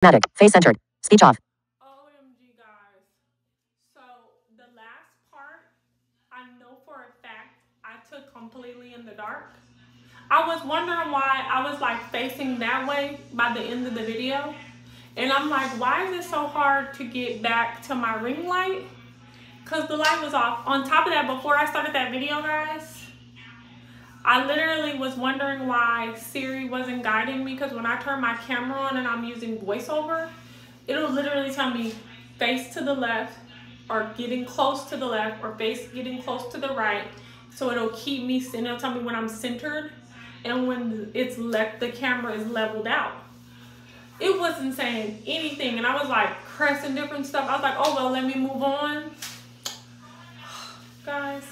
Matic. Face centered. Speech off. OMG, guys. So the last part, I know for a fact I took completely in the dark. I was wondering why I was like facing that way by the end of the video. And I'm like, why is it so hard to get back to my ring light? Because the light was off. On top of that, before I started that video, guys, I literally was wondering why Siri wasn't guiding me, because when I turn my camera on and I'm using voiceover, it'll literally tell me face to the left or getting close to the left or face getting close to the right. So it'll keep me, and it'll tell me when I'm centered and when it's the camera is leveled out. It wasn't saying anything, and I was like pressing different stuff. I was like, oh well, let me move on. Guys,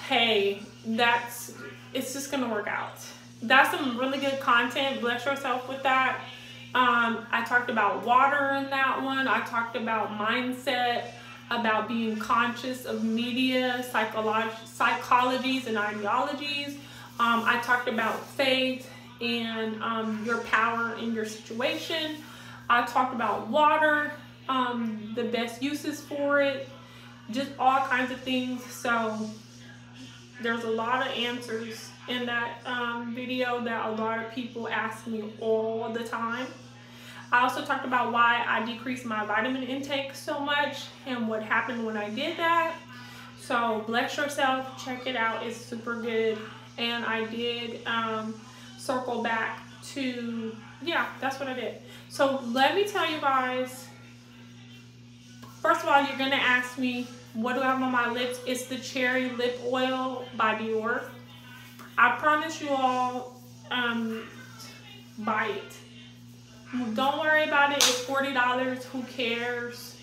hey, it's just gonna work out. That's some really good content. Bless yourself with that. I talked about water in that one. I talked about mindset, about being conscious of media, psychologies and ideologies. I talked about faith and your power in your situation. I talked about water, the best uses for it, just all kinds of things. So there's a lot of answers in that video that a lot of people ask me all the time. I also talked about why I decreased my vitamin intake so much and what happened when I did that. So bless yourself, check it out, it's super good. And I did circle back to, yeah, that's what I did. So let me tell you guys, first of all, you're gonna ask me, what do I have on my lips? It's the Cherry Lip Oil by Dior. I promise you all, buy it. Don't worry about it. It's $40. Who cares?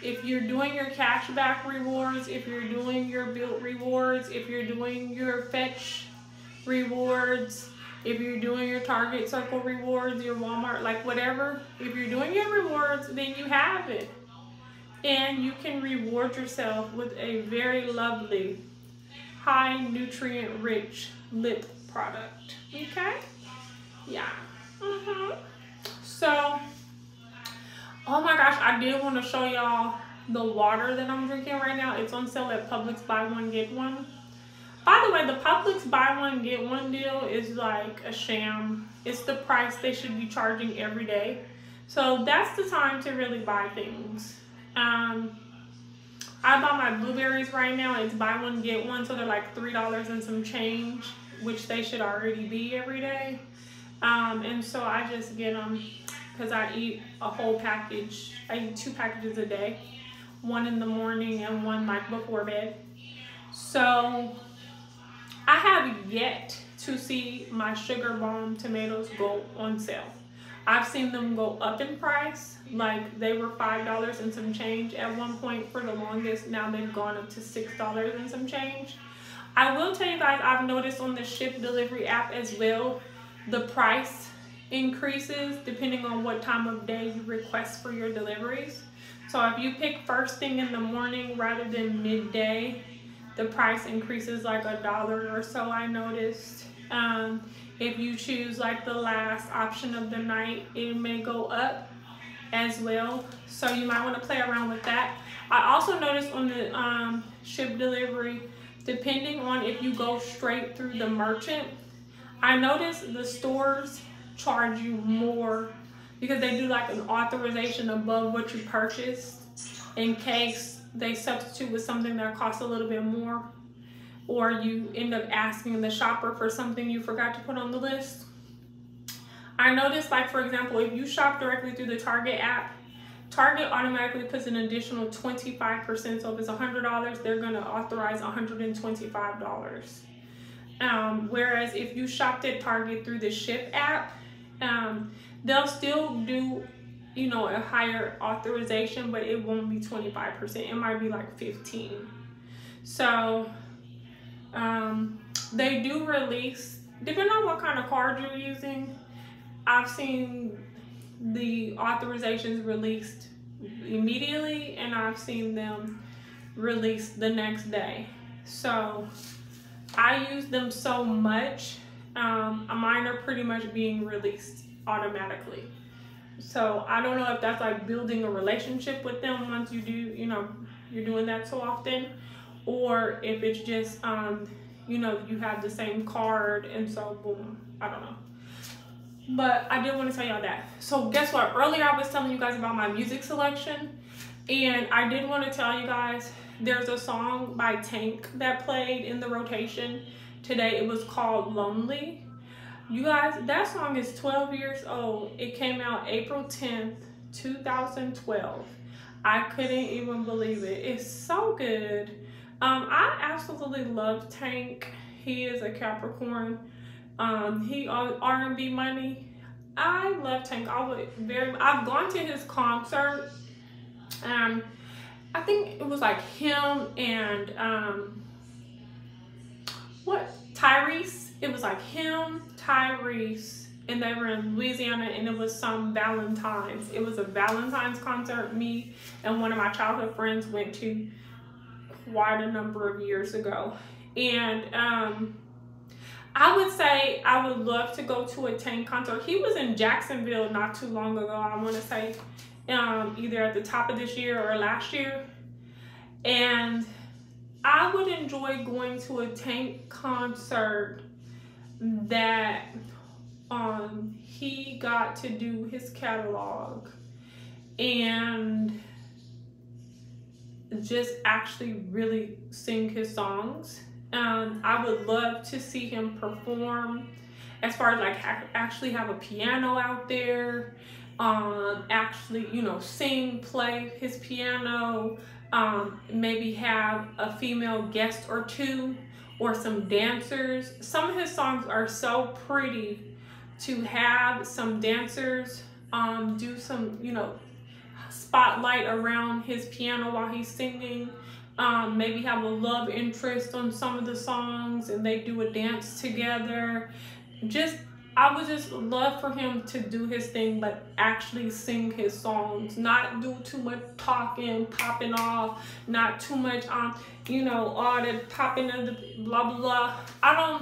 If you're doing your cashback rewards, if you're doing your Built rewards, if you're doing your Fetch rewards, if you're doing your Target Circle rewards, your Walmart, like whatever, if you're doing your rewards, then you have it. And you can reward yourself with a very lovely, high nutrient rich lip product. Okay? Yeah. So, oh my gosh, I did want to show y'all the water that I'm drinking right now. It's on sale at Publix buy one get one. By the way, the Publix buy one get one deal is like a sham. It's the price they should be charging every day. So that's the time to really buy things. I bought my blueberries right now. It's buy one get one, so they're like $3 and some change, which they should already be every day. And so I just get them because I eat a whole package. I eat 2 packages a day, one in the morning and one like before bed. So I have yet to see my Sugar Bomb tomatoes go on sale. I've seen them go up in price. Like they were $5 and some change at one point for the longest. Now they've gone up to $6 and some change. I will tell you guys, I've noticed on the Ship Delivery app as well, the price increases depending on what time of day you request for your deliveries. So if you pick first thing in the morning rather than midday, the price increases like $1 or so, I noticed. If you choose like the last option of the night, it may go up as well. So you might want to play around with that. I also noticed on the Ship Delivery, depending on if you go straight through the merchant, I noticed the stores charge you more because they do like an authorization above what you purchased in case they substitute with something that costs a little bit more, or you end up asking the shopper for something you forgot to put on the list. I noticed, like for example, if you shop directly through the Target app, Target automatically puts an additional 25%. So if it's $100, they're gonna authorize $125. Whereas if you shopped at Target through the Ship app, they'll still do, you know, a higher authorization, but it won't be 25%. It might be like 15. So they do release, depending on what kind of card you're using, I've seen the authorizations released immediately and I've seen them released the next day. So I use them so much, mine are pretty much being released automatically. So I don't know if that's like building a relationship with them once you do, you know, you're doing that so often, or if it's just, you know, you have the same card and so boom, I don't know. But I did want to tell y'all that. So guess what? Earlier I was telling you guys about my music selection, and I did want to tell you guys there's a song by Tank that played in the rotation today. It was called Lonely. You guys, that song is 12 years old. It came out April 10th, 2012. I couldn't even believe it. It's so good. I absolutely love Tank. He is a Capricorn. He R&B money. I love Tank. I've gone to his concert. I think it was like him and Tyrese. It was like him, Tyrese, and they were in Louisiana, and it was some Valentine's. It was a Valentine's concert me and one of my childhood friends went to quite a number of years ago. And I would say I would love to go to a Tank concert. He was in Jacksonville not too long ago. I want to say either at the top of this year or last year. And I would enjoy going to a Tank concert that he got to do his catalog and just actually really sing his songs. I would love to see him perform, as far as like actually have a piano out there, actually, you know, sing, play his piano, maybe have a female guest or two, or some dancers. Some of his songs are so pretty to have some dancers do some, you know, spotlight around his piano while he's singing. Maybe have a love interest on some of the songs and they do a dance together. I would just love for him to do his thing, but actually sing his songs, not do too much talking, popping off, not too much you know, all the popping of the blah blah blah. I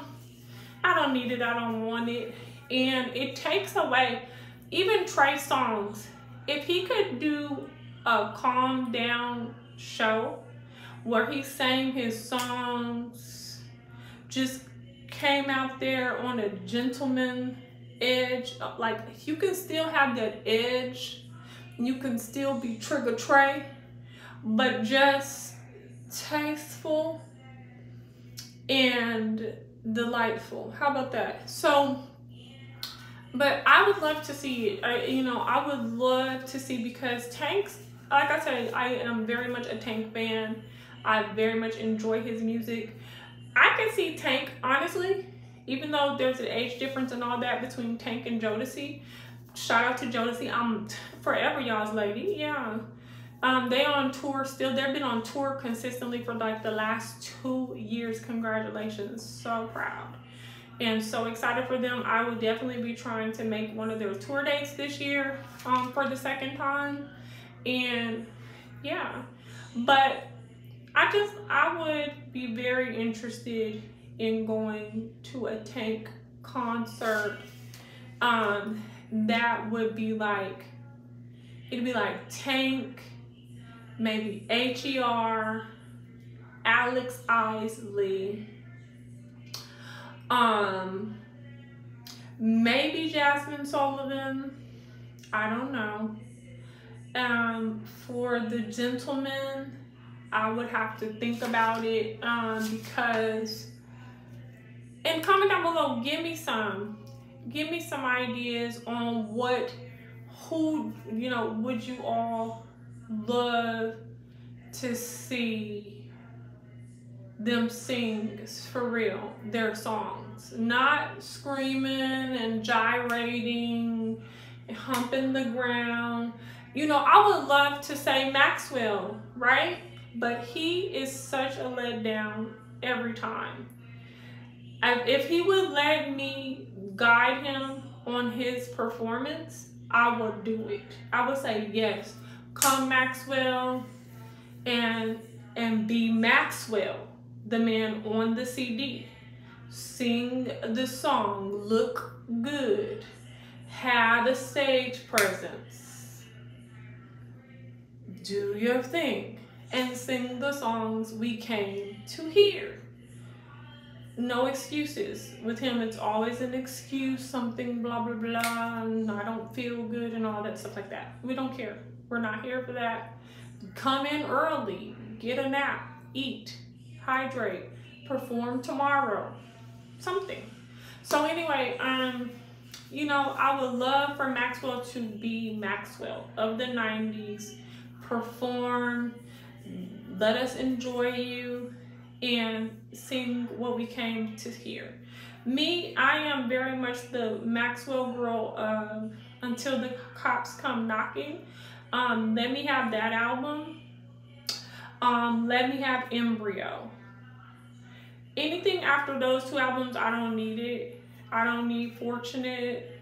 don't need it. I don't want it. And it takes away even Trey songs. If he could do a calm down show where he sang his songs, just came out there on a gentleman edge, like you can still have that edge, you can still be Trigger Trey, but just tasteful and delightful. How about that? So, but I would love to see it. You know, I would love to see, because Tank's, like I said, I am very much a Tank fan. I very much enjoy his music. I can see Tank, honestly, even though there's an age difference and all that between Tank and Jodeci. Shout out to Jodeci. I'm forever y'all's lady. Yeah. They on tour still. They've been on tour consistently for like the last 2 years. Congratulations. So proud. And so excited for them. I will definitely be trying to make one of their tour dates this year for the second time. And yeah. But I would be very interested in going to a Tank concert. That would be like, it'd be like Tank, maybe H.E.R., Alex Isley, maybe Jasmine Sullivan. I don't know. For the gentlemen, I would have to think about it, because, and comment down below, give me some ideas on who, you know, would you all love to see them sing for real, their songs, not screaming and gyrating and humping the ground. You know, I would love to say Maxwell, right? But he is such a letdown every time. If he would let me guide him on his performance, I would do it. I would say, yes, come Maxwell and be Maxwell, the man on the CD. Sing the song, look good, have the stage presence, do your thing, and sing the songs we came to hear. No excuses. With him, it's always an excuse, something blah, blah, blah, and I don't feel good and all that stuff like that. We don't care. We're not here for that. Come in early, get a nap, eat, hydrate, perform tomorrow, something. So anyway, you know, I would love for Maxwell to be Maxwell of the 90s, perform, let us enjoy you, and sing what we came to hear. Me, I am very much the Maxwell girl of Until the Cops Come Knocking. Let me have that album. Let me have Embryo. Anything after those two albums, I don't need it. I don't need Fortunate.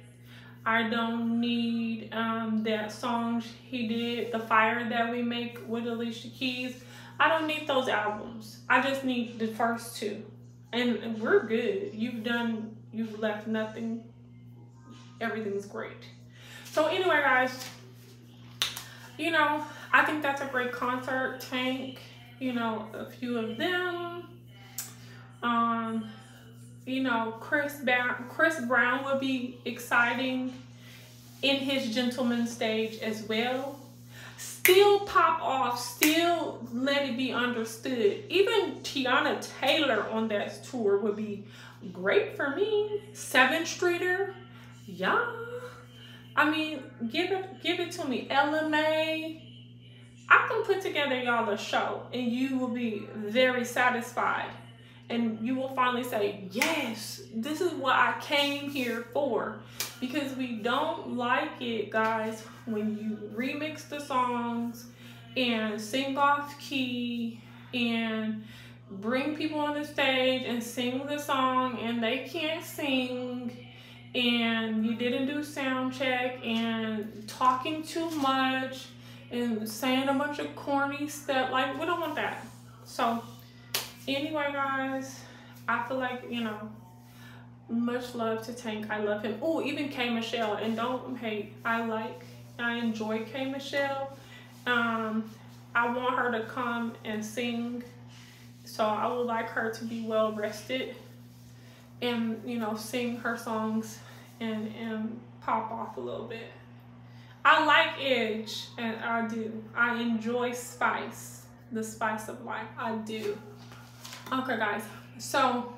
I don't need that song he did, The Fire That We Make with Alicia Keys. I don't need those albums. I just need the first two. And we're good. You've left nothing. Everything's great. So anyway, guys, you know, I think that's a great concert. Tank, you know, a few of them. You know, Chris Brown will be exciting in his Gentleman stage as well. Still pop off, still let it be understood. Even Tiana Taylor on that tour would be great for me. 7th Streeter, yeah. I mean, give it to me. LMA. I can put together y'all a show and you will be very satisfied. And you will finally say, yes, this is what I came here for. Because we don't like it, guys, when you remix the songs and sing off key and bring people on the stage and sing the song and they can't sing and you didn't do sound check and talking too much and saying a bunch of corny stuff. Like, we don't want that. So anyway, guys, I feel like, you know, much love to Tank. I love him. Oh, even K Michelle. And don't hate. I enjoy K Michelle. I want her to come and sing. So I would like her to be well rested and, you know, sing her songs and pop off a little bit. I like Edge, and I do. I enjoy spice, the spice of life. I do. Okay, guys. So,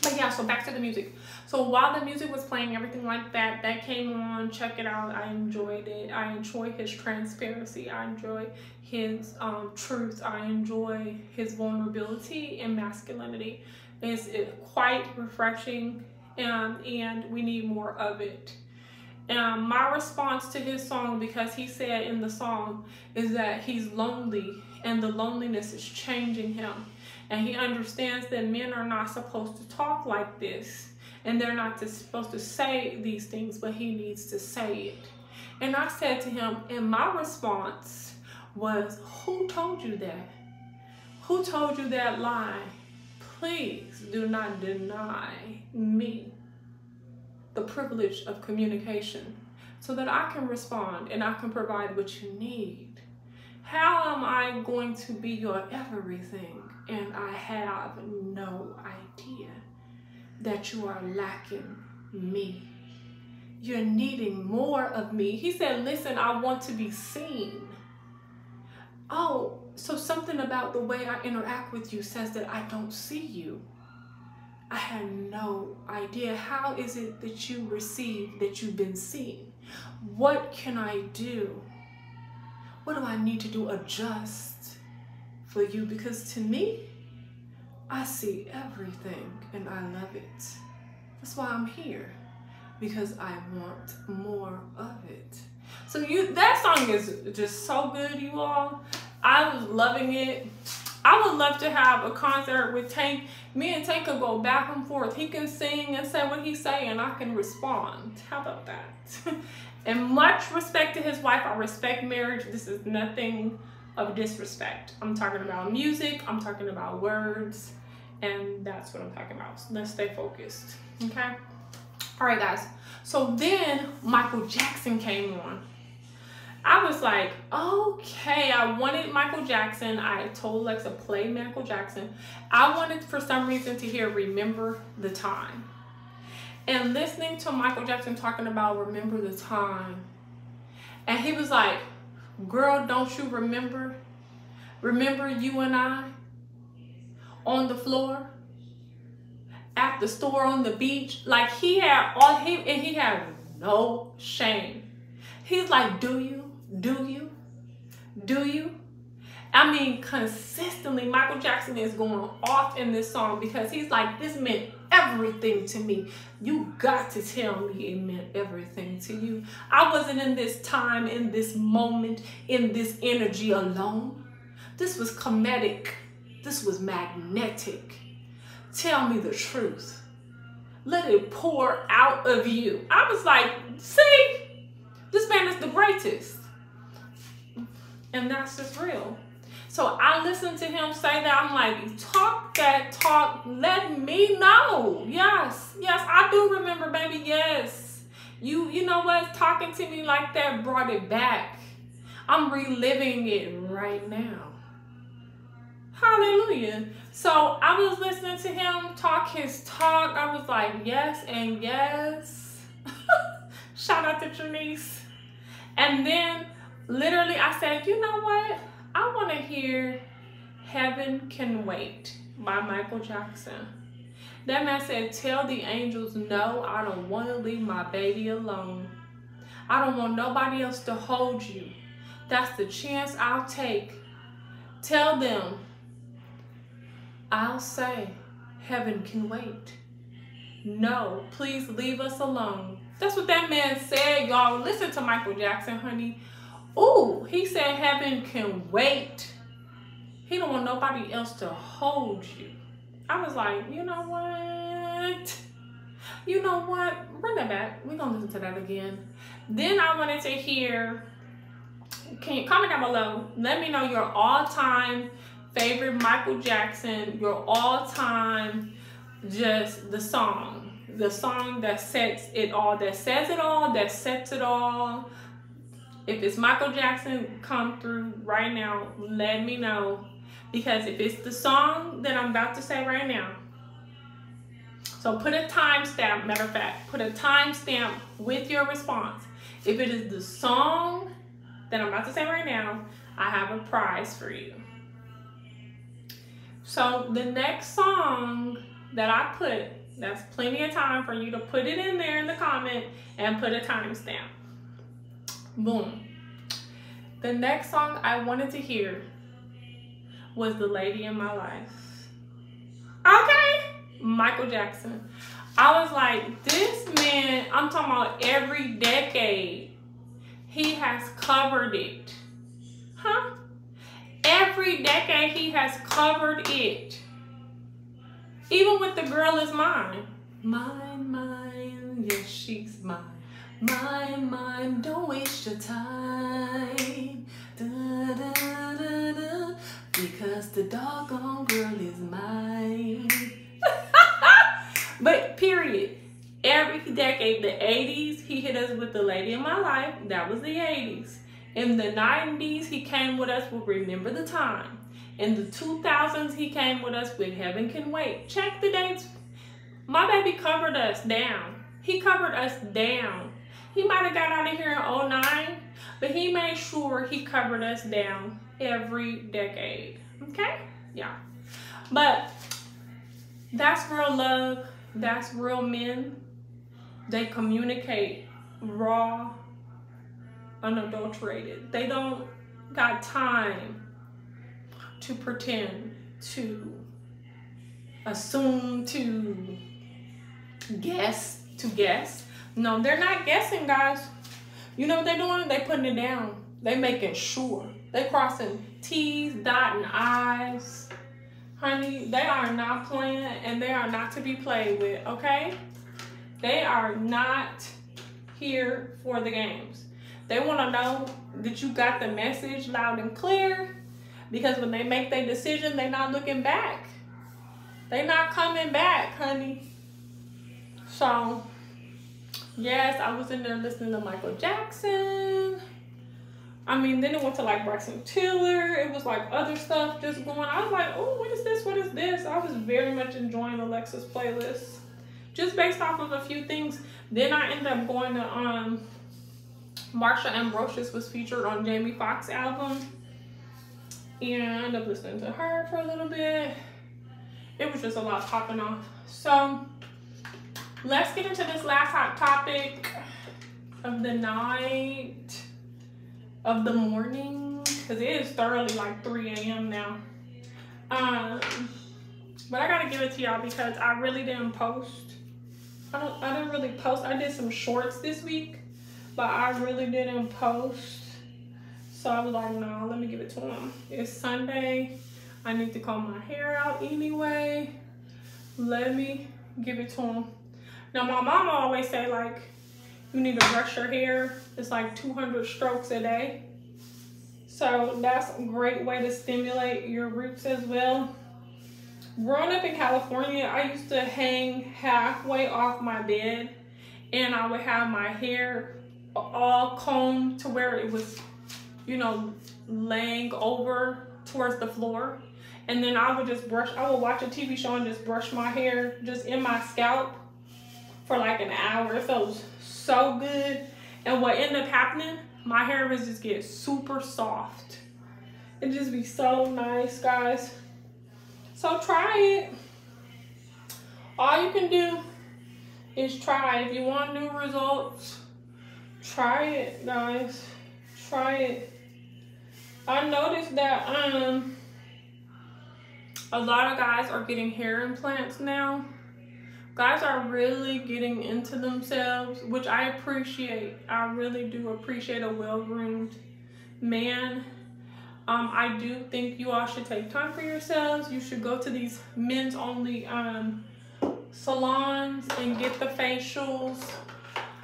but yeah, so back to the music. So while the music was playing, everything like that, that came on, check it out. I enjoyed it. I enjoy his transparency. I enjoy his truth. I enjoy his vulnerability and masculinity. It's quite refreshing, and we need more of it. My response to his song, because he said in the song, is that he's lonely and the loneliness is changing him. And he understands that men are not supposed to talk like this. And they're not supposed to say these things, but he needs to say it. And I said to him, and my response was, who told you that? Who told you that lie? Please do not deny me the privilege of communication so that I can respond and I can provide what you need. How am I going to be your everything and I have no idea that you are lacking me? You're needing more of me. He said, listen, I want to be seen. Oh, so something about the way I interact with you says that I don't see you. I had no idea. How is it that you receive that you've been seen? What can I do? What do I need to do? Adjust for you? Because to me, I see everything and I love it. That's why I'm here, because I want more of it. So that song is just so good, you all. I was loving it. I would love to have a concert with Tank. Me and Tank could go back and forth. He can sing and say what he's saying and I can respond. How about that? And much respect to his wife. I respect marriage. This is nothing of disrespect. I'm talking about music. I'm talking about words. And that's what I'm talking about. So let's stay focused. Okay? All right, guys. So then Michael Jackson came on. I was like, okay, I wanted Michael Jackson. I told Alexa, play Michael Jackson. I wanted, for some reason, to hear Remember the Time. And listening to Michael Jackson talking about Remember the Time. And he was like, girl, don't you remember? Remember you and I on the floor, at the store, on the beach? Like, he had he had no shame. He's like, do you? Do you? Do you? I mean, consistently, Michael Jackson is going off in this song because he's like, this meant everything to me. You got to tell me it meant everything to you. I wasn't in this time, in this moment, in this energy alone. This was comedic. This was magnetic. Tell me the truth. Let it pour out of you. I was like, see, this man is the greatest. And that's just real. So I listened to him say that. I'm like, talk that talk. Let me know. Yes. Yes, I do remember, baby. Yes. You know what? Talking to me like that brought it back. I'm reliving it right now. Hallelujah. So I was listening to him talk his talk. I was like, yes and yes. Shout out to Janice. And then literally I said, you know what? I want to hear Heaven Can Wait by Michael Jackson. That man said, tell the angels, no, I don't want to leave my baby alone. I don't want nobody else to hold you. That's the chance I'll take. Tell them, I'll say, heaven can wait. No, please leave us alone. That's what that man said, y'all. Listen to Michael Jackson, honey. Ooh, he said heaven can wait. He don't want nobody else to hold you. I was like, you know what? You know what? Bring that back. We're going to listen to that again. Then I wanted to hear, can you comment down below? Let me know your all-time favorite Michael Jackson, your all-time, just the song that sets it all, that says it all, that sets it all. If it's Michael Jackson, come through right now. Let me know. Because if it's the song that I'm about to say right now, so put a timestamp, matter of fact, put a timestamp with your response. If it is the song that I'm about to say right now, I have a prize for you. So the next song that I put, that's plenty of time for you to put it in there in the comment and put a timestamp. Boom. The next song I wanted to hear was The Lady in My Life. Okay, Michael Jackson. I was like, this man, I'm talking about every decade, he has covered it. Huh? Every decade he has covered it. Even with The Girl Is Mine. Mine, mine, yes, she's mine. Mine, mine, don't waste your time. Da, da, da, da, because the doggone girl is mine. But period. Every decade, the 80s, he hit us with The Lady in My Life. That was the 80s. In the 90s, he came with us with Remember the Time. In the 2000s, he came with us with Heaven Can Wait. Check the dates. My baby covered us down. He covered us down. He might have got out of here in 09, but he made sure he covered us down every decade. Okay? Yeah. But that's real love. That's real men. They communicate raw, unadulterated. They don't got time to pretend, to assume, to guess. No, they're not guessing, guys. You know what they're doing? They putting it down. They making sure. They crossing T's, dotting I's. Honey, they are not playing, and they are not to be played with, okay? They are not here for the games. They want to know that you got the message loud and clear, because when they make their decision, they're not looking back. They're not coming back, honey. So, Yes, I was in there listening to Michael Jackson. I mean, then it went to like Bryson Tiller. It was like other stuff just going. I was like, oh, what is this? What is this? I was very much enjoying Alexa's playlist, just based off of a few things. Then I ended up going to Marsha Ambrosius was featured on Jamie Foxx's album, and I ended up listening to her for a little bit. It was just a lot popping off. So let's get into this last hot topic of the night, of the morning, because it is thoroughly like 3 a.m. now. But I gotta give it to y'all because I really didn't post. I didn't really post. I did some shorts this week, but I really didn't post. So I was like, no, let me give it to them. It's Sunday. I need to comb my hair out anyway. Let me give it to them. Now, my mama always say, like, you need to brush your hair. It's like 200 strokes a day. So that's a great way to stimulate your roots as well. Growing up in California, I used to hang halfway off my bed, and I would have my hair all combed to where it was, you know, laying over towards the floor. And then I would just brush, I would watch a TV show and just brush my hair just in my scalp for like an hour. It felt so good. And what ended up happening, my hair would just get super soft. It just be so nice, guys. So try it. All you can do is try. If you want new results, try it, guys. Try it. I noticed that a lot of guys are getting hair implants now. Guys are really getting into themselves, which I appreciate. I really do appreciate a well-groomed man. I do think you all should take time for yourselves. You should go to these men's only salons and get the facials.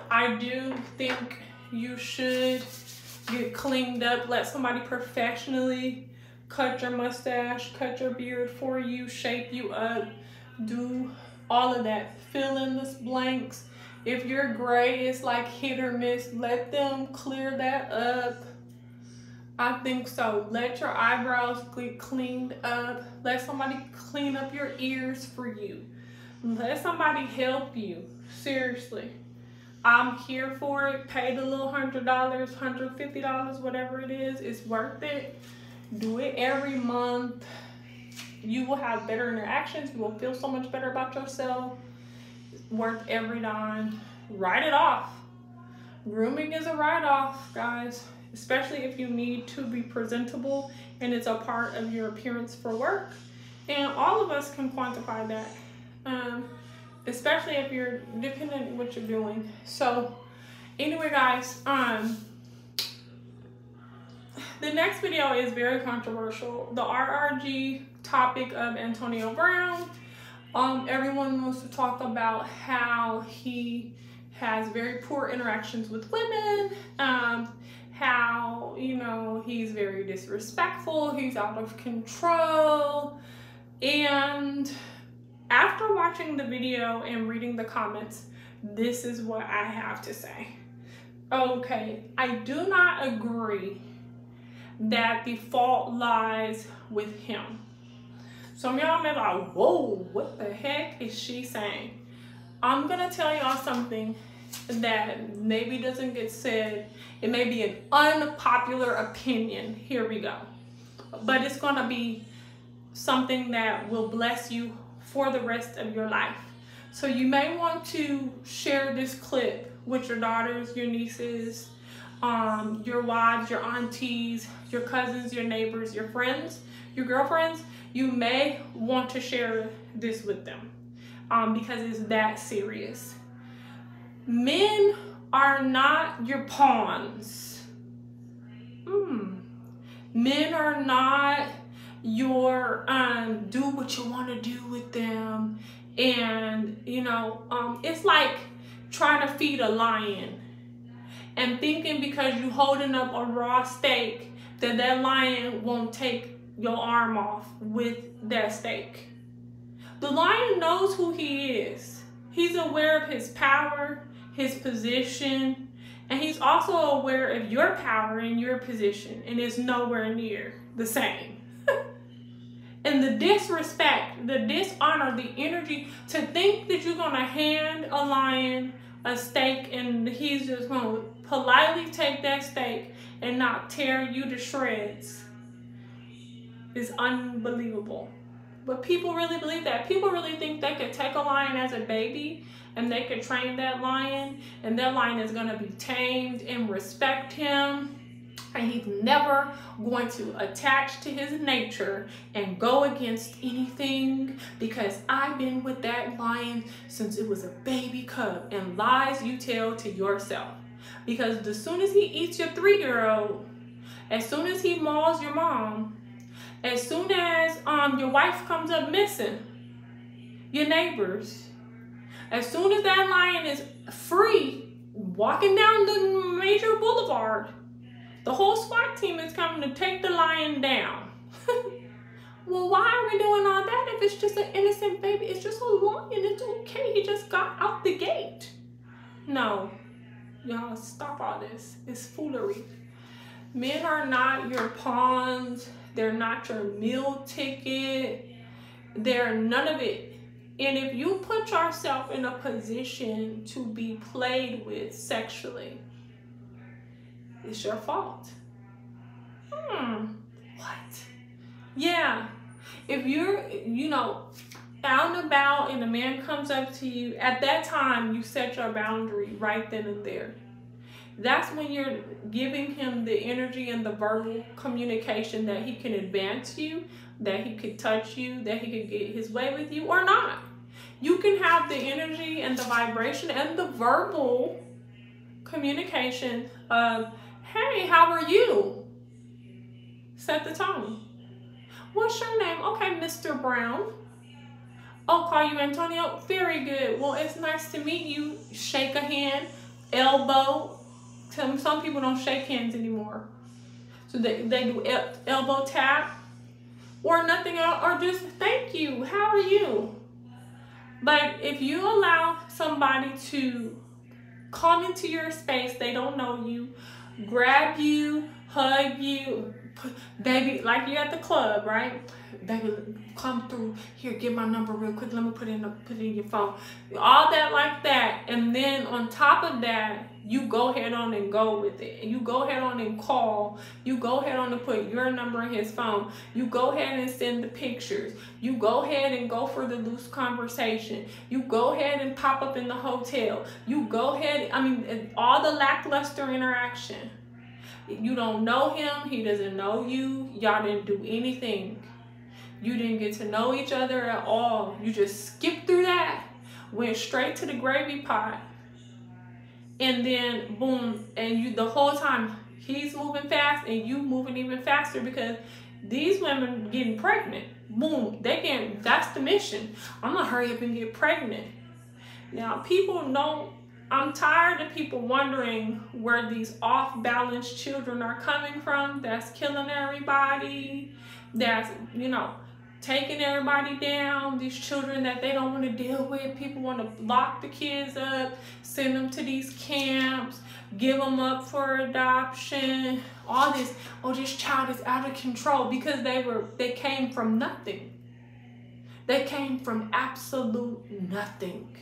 I do think you should get cleaned up. Let somebody professionally cut your mustache, cut your beard for you, shape you up, do all of that. Fill in the blanks. If your gray is like hit or miss, let them clear that up. I think so. Let your eyebrows get cleaned up. Let somebody clean up your ears for you. Let somebody help you. Seriously. I'm here for it. Pay the little $100, $150, whatever it is. It's worth it. Do it every month. You will have better interactions. You will feel so much better about yourself. It's worth every dime. Write it off. Grooming is a write-off, guys. Especially if you need to be presentable and it's a part of your appearance for work. And all of us can quantify that. Especially if you're depending on what you're doing. So anyway, guys, the next video is very controversial. The RRG topic of Antonio Brown. Everyone wants to talk about how he has very poor interactions with women. How, you know, he's very disrespectful. He's out of control. And after watching the video and reading the comments, this is what I have to say. Okay, I do not agree that the fault lies with him. Some of y'all may be like, whoa, what the heck is she saying? I'm gonna tell y'all something that maybe doesn't get said. It may be an unpopular opinion. Here we go. But it's gonna be something that will bless you for the rest of your life. So you may want to share this clip with your daughters, your nieces, your wives, your aunties, your cousins, your neighbors, your friends, your girlfriends. You may want to share this with them because it's that serious. Men are not your pawns. Men are not your do what you want to do with them. And you know, it's like trying to feed a lion and thinking because you holding up a raw steak that that lion won't take your arm off with that steak. The lion knows who he is. He's aware of his power. his position, and he's also aware of your power and your position, and is nowhere near the same. And the disrespect, the dishonor, the energy to think that you're gonna hand a lion a steak and he's just gonna politely take that steak and not tear you to shreds is unbelievable. But people really believe that. People really think they could take a lion as a baby and they could train that lion, and that lion is gonna be tamed and respect him, and he's never going to attach to his nature and go against anything, because I've been with that lion since it was a baby cub. And lies you tell to yourself. Because as soon as he eats your 3-year-old, as soon as he mauls your mom, as soon as your wife comes up missing, your neighbors, as soon as that lion is free walking down the major boulevard, the whole SWAT team is coming to take the lion down. Well, why are we doing all that if it's just an innocent baby? It's just a lion. It's okay. He just got out the gate. No. Y'all, stop all this. It's foolery. Men are not your pawns. They're not your meal ticket. They're none of it. And if you put yourself in a position to be played with sexually, it's your fault. What? Yeah. If you're, out and about and a man comes up to you, at that time you set your boundary right then and there. That's when you're giving him the energy and the verbal communication that he can advance you, that he could touch you, that he could get his way with you or not. You can have the energy and the vibration and the verbal communication of, hey, how are you? Set the tone. What's your name? Okay, Mr. Brown. I'll call you Antonio. Very good. Well, it's nice to meet you. Shake a hand, elbow. Some people don't shake hands anymore. So they do elbow tap or nothing else, or just thank you. How are you? But if you allow somebody to come into your space, they don't know you, grab you, hug you, baby, like you're at the club, right? Baby, come through here, get my number real quick, let me put it in your phone, all that like that. And then on top of that, you go ahead on and go with it, and you go ahead on and call, you go ahead on and put your number in his phone, you go ahead and send the pictures, you go ahead and go for the loose conversation, you go ahead and pop up in the hotel, you go ahead, all the lackluster interaction. You don't know him, he doesn't know you, y'all didn't do anything. You didn't get to know each other at all. You just skipped through that, went straight to the gravy pot, and then boom, and you the whole time he's moving fast and you moving even faster, because these women getting pregnant. Boom, that's the mission. I'm gonna hurry up and get pregnant. Now people don't, I'm tired of people wondering where these off-balance children are coming from. That's killing everybody. That's, taking everybody down. These children that they don't want to deal with. People want to lock the kids up, send them to these camps, give them up for adoption. All this, this child is out of control, because they came from nothing. They came from absolute nothing.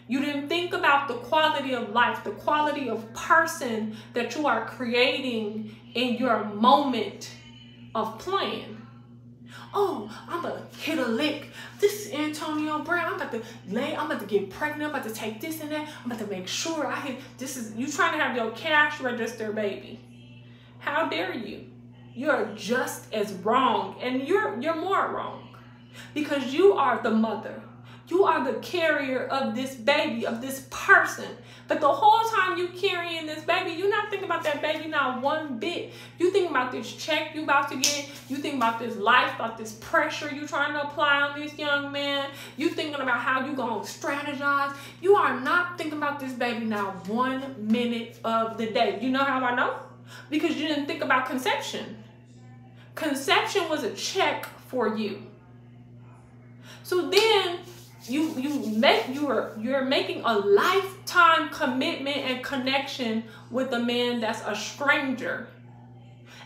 You didn't think about the quality of life, the quality of person that you are creating in your moment of playing. Oh, I'm about to hit a lick. This is Antonio Brown. I'm about to get pregnant. I'm about to take this and that. I'm about to make sure I hit, you trying to have your cash register, baby. How dare you? You're just as wrong, and you're more wrong, because you are the mother. You are the carrier of this baby, of this person. But the whole time you carrying this baby, you're not thinking about that baby not one bit. You think about this check you about to get. You think about this life, about this pressure you trying to apply on this young man. You thinking about how you gonna strategize. You are not thinking about this baby not 1 minute of the day. You know how I know? Because you didn't think about conception. Conception was a check for you. So then you're making a lifetime commitment and connection with a man that's a stranger,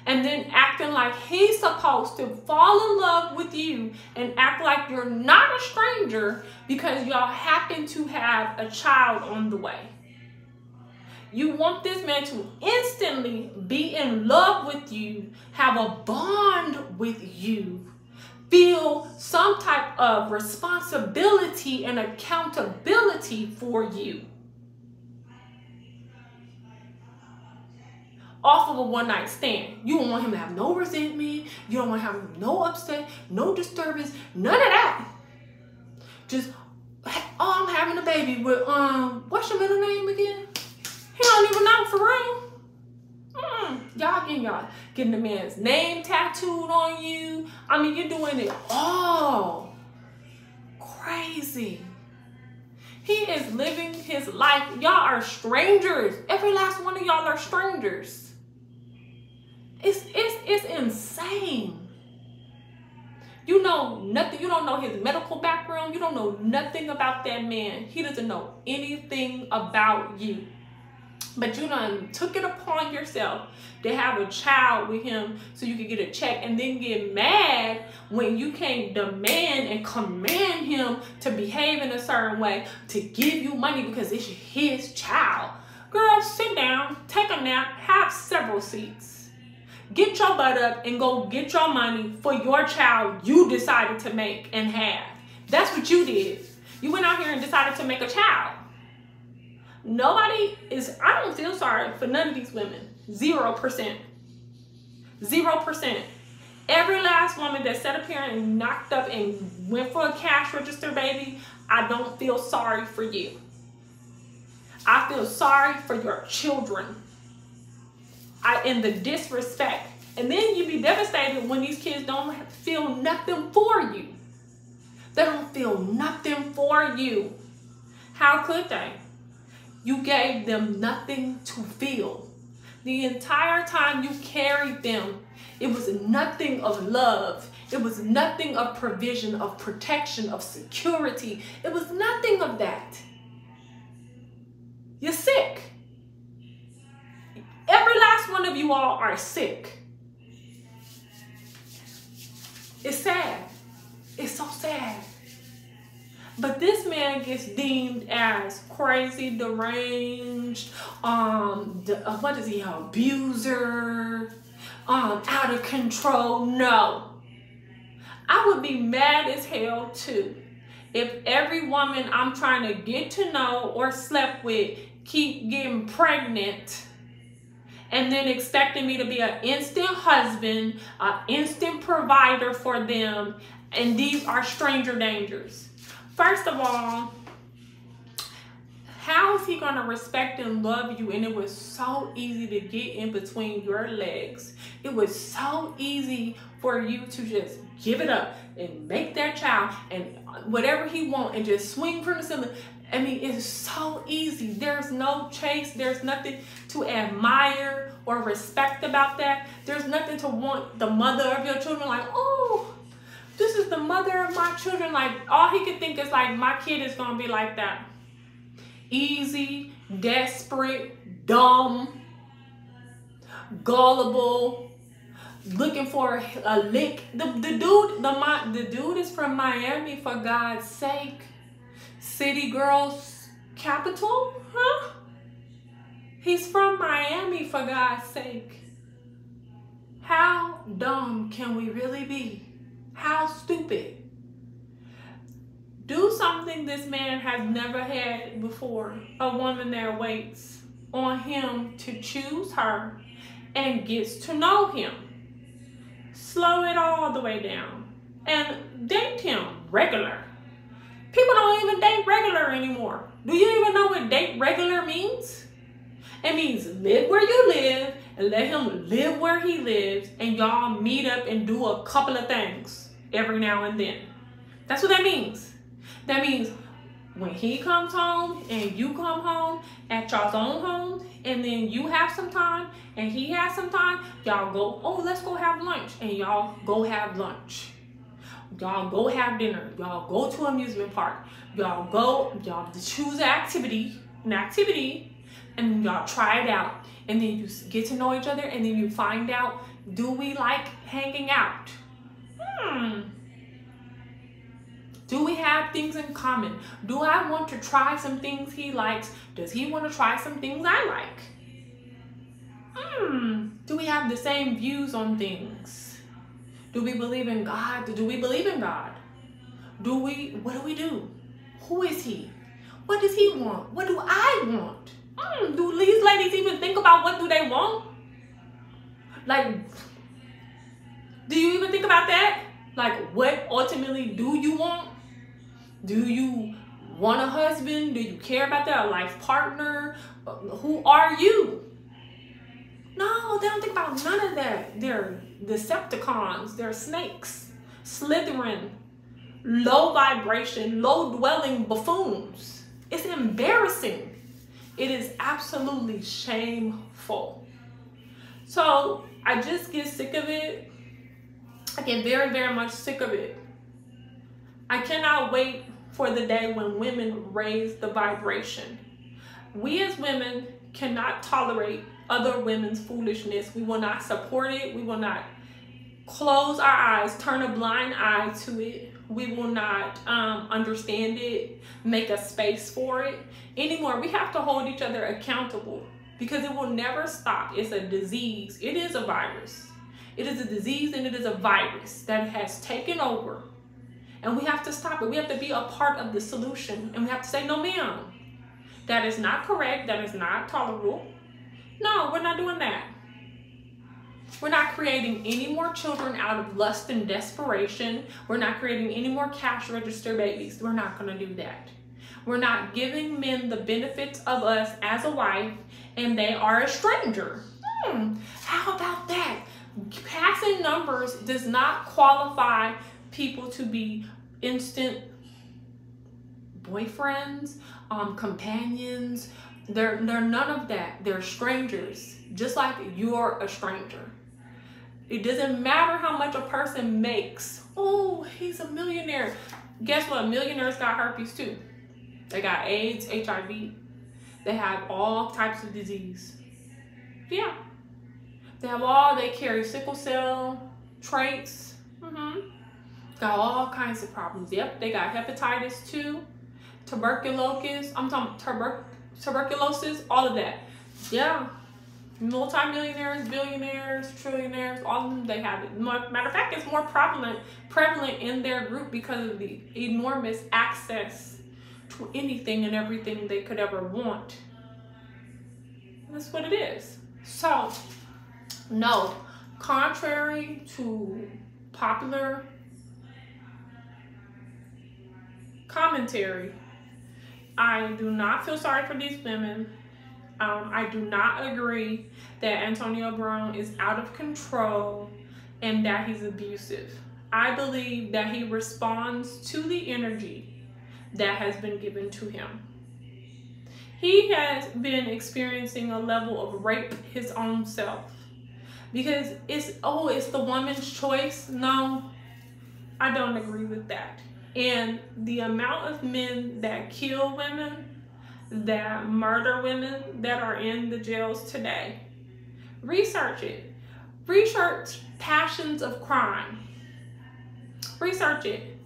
and then acting like he's supposed to fall in love with you and act like you're not a stranger because y'all happen to have a child on the way. You want this man to instantly be in love with you, have a bond with you, feel some type of responsibility and accountability for you. Off of a one-night stand. You don't want him to have no resentment. You don't want to have no upset, no disturbance, none of that. Just, oh, I'm having a baby with, what's your middle name again? He don't even know for real. Y'all getting the man's name tattooed on you. I mean, you're doing it all crazy. He is living his life. Y'all are strangers. Every last one of y'all are strangers. It's insane. You know nothing. You don't know his medical background. You don't know nothing about that man. He doesn't know anything about you. But you done took it upon yourself to have a child with him so you can get a check, and then get mad when you can't demand and command him to behave in a certain way, to give you money because it's his child. Girl, sit down, take a nap, have several seats. Get your butt up and go get your money for your child you decided to make and have. That's what you did. You went out here and decided to make a child. Nobody is, I don't feel sorry for none of these women. 0%. 0%. Every last woman that sat up here and knocked up and went for a cash register, baby, I don't feel sorry for you. I feel sorry for your children. And the disrespect. And then you be devastated when these kids don't feel nothing for you. They don't feel nothing for you. How could they? You gave them nothing to feel. The entire time you carried them, it was nothing of love. It was nothing of provision, of protection, of security. It was nothing of that. You're sick. Every last one of you all are sick. It's sad. It's so sad. But this man gets deemed as crazy, deranged, what is he, abuser, out of control. No. I would be mad as hell too if every woman I'm trying to get to know or slept with keep getting pregnant and then expecting me to be an instant husband, an instant provider for them, and these are stranger dangers. First of all, how is he going to respect and love you? And it was so easy to get in between your legs. It was so easy for you to just give it up and make that child and whatever he wants and just swing from the ceiling. I mean, it's so easy. There's no chase. There's nothing to admire or respect about that. There's nothing to want the mother of your children like, oh, this is the mother of my children. Like, all he could think is like, my kid is going to be like that. Easy, desperate, dumb, gullible, looking for a lick. The dude is from Miami, for God's sake. City girls capital, huh? He's from Miami, for God's sake. How dumb can we really be? How stupid? Do something this man has never had before. A woman that waits on him to choose her and gets to know him. Slow it all the way down and date him regular. People don't even date regular anymore. Do you even know what date regular means? It means live where you live and let him live where he lives, and y'all meet up and do a couple of things every now and then. That's what that means. That means when he comes home and you come home at y'all's own homes, and then you have some time and he has some time, y'all go, oh, let's go have lunch, and y'all go have lunch. Y'all go have dinner. Y'all go to an amusement park. Y'all choose an activity, and y'all try it out. And then you get to know each other, and then you find out, do we like hanging out? Do we have things in common? Do I want to try some things he likes? Does he want to try some things I like? Do we have the same views on things? Do we believe in God? Do we believe in God? What do we do? Who is he? What does he want? What do I want? Do these ladies even think about what do they want? Like, do you even think about that? Like, what ultimately do you want? Do you want a husband? Do you care about that? A life partner? Who are you? No, they don't think about none of that. They're Decepticons. They're snakes. Slithering. Low vibration, low dwelling buffoons. It's embarrassing. It is absolutely shameful. So I just get sick of it. I get very, very much sick of it. I cannot wait for the day when women raise the vibration. We as women cannot tolerate other women's foolishness. We will not support it. We will not close our eyes, turn a blind eye to it. We will not understand it, make a space for it anymore. We have to hold each other accountable because it will never stop. It's a disease. It is a virus. It is a disease and it is a virus that has taken over. And we have to stop it. We have to be a part of the solution. And we have to say, no, ma'am, that is not correct. That is not tolerable. No, we're not doing that. We're not creating any more children out of lust and desperation. We're not creating any more cash register babies. We're not going to do that. We're not giving men the benefits of us as a wife and they are a stranger. How about that? Passing numbers does not qualify people to be instant boyfriends, companions. They're none of that. They're strangers, just like you're a stranger. It doesn't matter how much a person makes. Oh, he's a millionaire. Guess what? Millionaires got herpes too. They got AIDS, HIV. They have all types of disease. Yeah. They carry sickle cell traits. Got all kinds of problems. Yep, they got hepatitis too. Tuberculosis, all of that. Yeah. Multi-millionaires, billionaires, trillionaires, all of them, they have it. Matter of fact, it's more prevalent in their group because of the enormous access to anything and everything they could ever want. That's what it is. So, no, contrary to popular commentary, I do not feel sorry for these women. I do not agree that Antonio Brown is out of control and that he's abusive. I believe that he responds to the energy that has been given to him. He has been experiencing a level of rape his own self because it's the woman's choice. No, I don't agree with that. And the amount of men that kill women, that murder women, that are in the jails today, research it. Research passions of crime. Research it.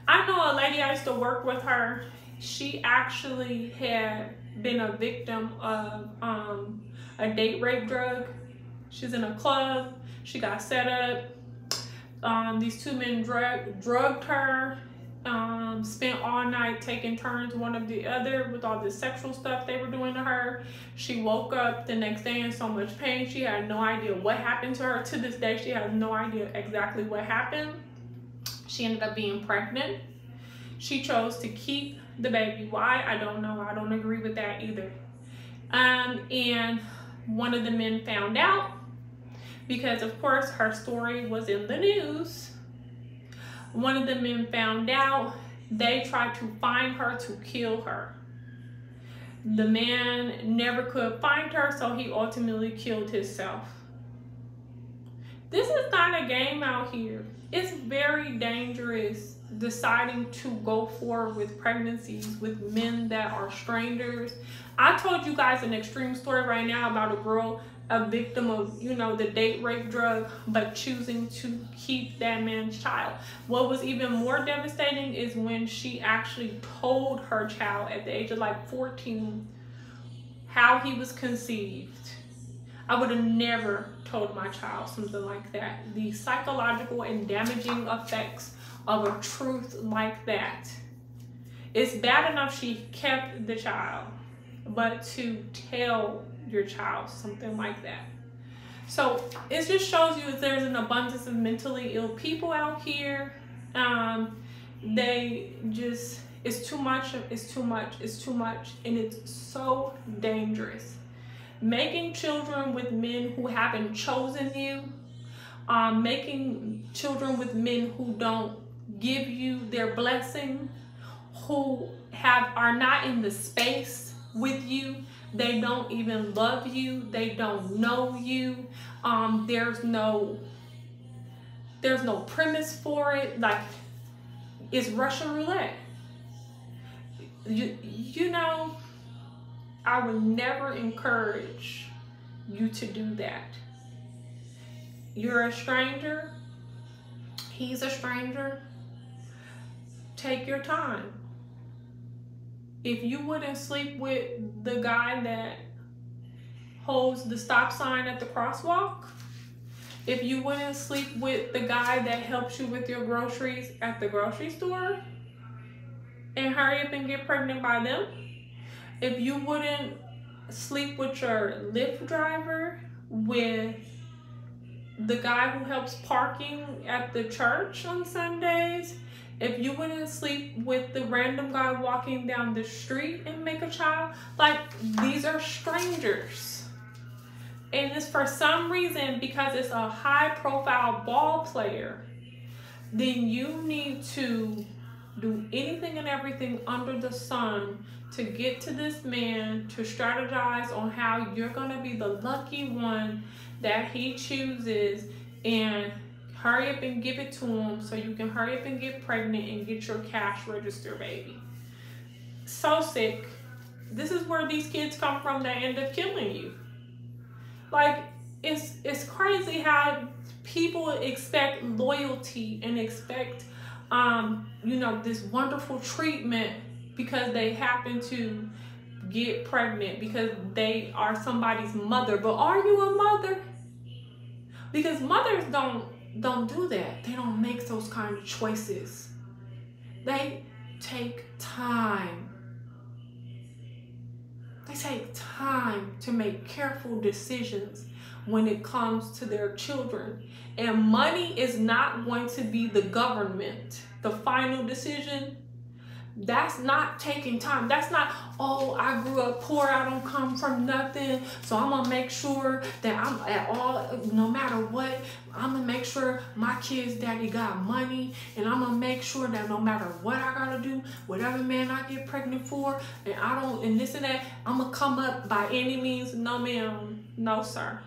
I know a lady, I used to work with her. She actually had been a victim of a date rape drug. She's in a club. She got set up. These two men drugged her. Spent all night taking turns one of the other with all the sexual stuff they were doing to her. She woke up the next day in so much pain. She had no idea what happened to her. To this day, she has no idea exactly what happened. She ended up being pregnant. She chose to keep the baby. Why? I don't know. I don't agree with that either. And one of the men found out because, of course, her story was in the news. One of the men found out. They tried to find her to kill her. The man never could find her, so he ultimately killed himself. This is not a game out here. It's very dangerous deciding to go forward with pregnancies with men that are strangers. I told you guys an extreme story right now about a girl, a victim of, you know, the date rape drug, but choosing to keep that man's child. What was even more devastating is when she actually told her child at the age of like 14 how he was conceived. I would have never told my child something like that. The psychological and damaging effects of a truth like that. It's bad enough she kept the child, but to tell your child something like that. So it just shows you that there's an abundance of mentally ill people out here. They just, it's too much, it's too much, it's too much, and it's so dangerous. Making children with men who haven't chosen you, making children with men who don't give you their blessing, who are not in the space with you, they don't even love you, they don't know you, there's no premise for it, like it's Russian roulette. You know, I would never encourage you to do that. You're a stranger. He's a stranger. Take your time. If you wouldn't sleep with the guy that holds the stop sign at the crosswalk, if you wouldn't sleep with the guy that helps you with your groceries at the grocery store and hurry up and get pregnant by them, if you wouldn't sleep with your Lyft driver, with the guy who helps parking at the church on Sundays, if you wouldn't sleep with the random guy walking down the street and make a child, like, these are strangers. And it's for some reason, because it's a high profile ball player, then you need to do anything and everything under the sun to get to this man, to strategize on how you're gonna be the lucky one that he chooses, and hurry up and give it to him so you can hurry up and get pregnant and get your cash register baby. So sick. This is where these kids come from that end up killing you. Like, it's crazy how people expect loyalty and expect you know, this wonderful treatment because they happen to get pregnant, because they are somebody's mother. But are you a mother? Because mothers don't do that. They don't make those kind of choices. They take time. They take time to make careful decisions when it comes to their children. And money is not going to be the government, the final decision. That's not taking time. That's not, oh, I grew up poor, I don't come from nothing, so I'm gonna make sure that I'm at all, no matter what, I'm gonna make sure my kid's daddy got money, and I'm gonna make sure that no matter what I gotta do, whatever man I get pregnant for, and I don't, and this and that, I'm gonna come up by any means. No, ma'am. No, sir.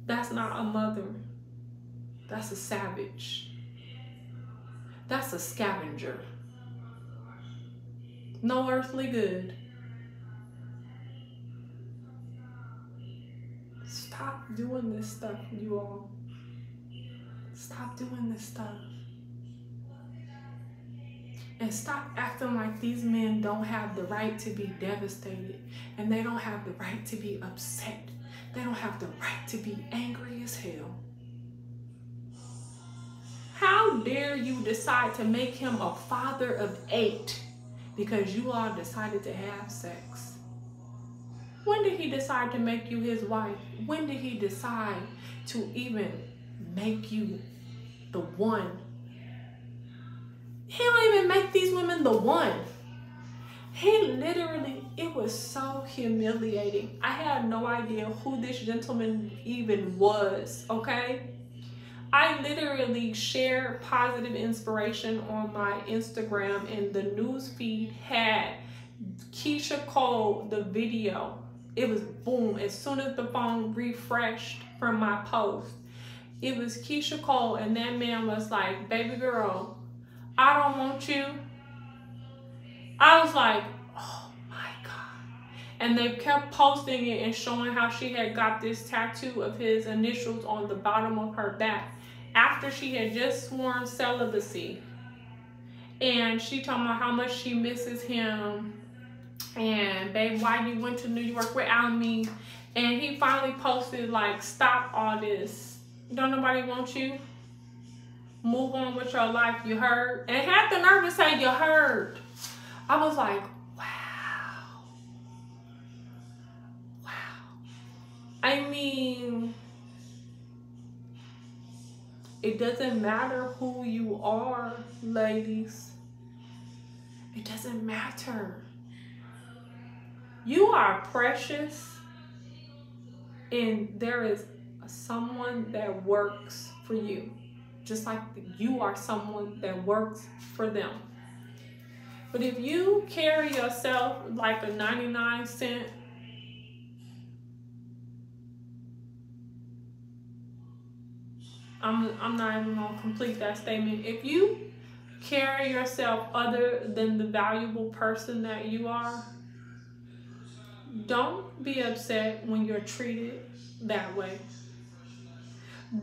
That's not a mother. That's a savage. That's a scavenger. No earthly good. Stop doing this stuff, you all. Stop doing this stuff. And stop acting like these men don't have the right to be devastated, and they don't have the right to be upset. They don't have the right to be angry as hell. How dare you decide to make him a father of 8 because you all decided to have sex? When did he decide to make you his wife? When did he decide to even make you the one? He don't even make these women the one. He literally, it was so humiliating. I had no idea who this gentleman even was, okay? I literally shared positive inspiration on my Instagram, and the news feed had Keisha Cole, the video. It was boom. As soon as the phone refreshed from my post, it was Keisha Cole, and that man was like, baby girl, I don't want you. I was like, oh my God. And they kept posting it and showing how she had got this tattoo of his initials on the bottom of her back after she had just sworn celibacy. And she told me how much she misses him. And babe, why you went to New York without me? And he finally posted like, stop all this. Don't nobody want you. Move on with your life, you heard? And had the nerve to say, you heard. I was like, wow. Wow. I mean, it doesn't matter who you are, ladies. It doesn't matter. You are precious, and there is someone that works for you, just like you are someone that works for them. But if you carry yourself like a 99-cent, I'm not even gonna complete that statement. If you carry yourself other than the valuable person that you are, don't be upset when you're treated that way.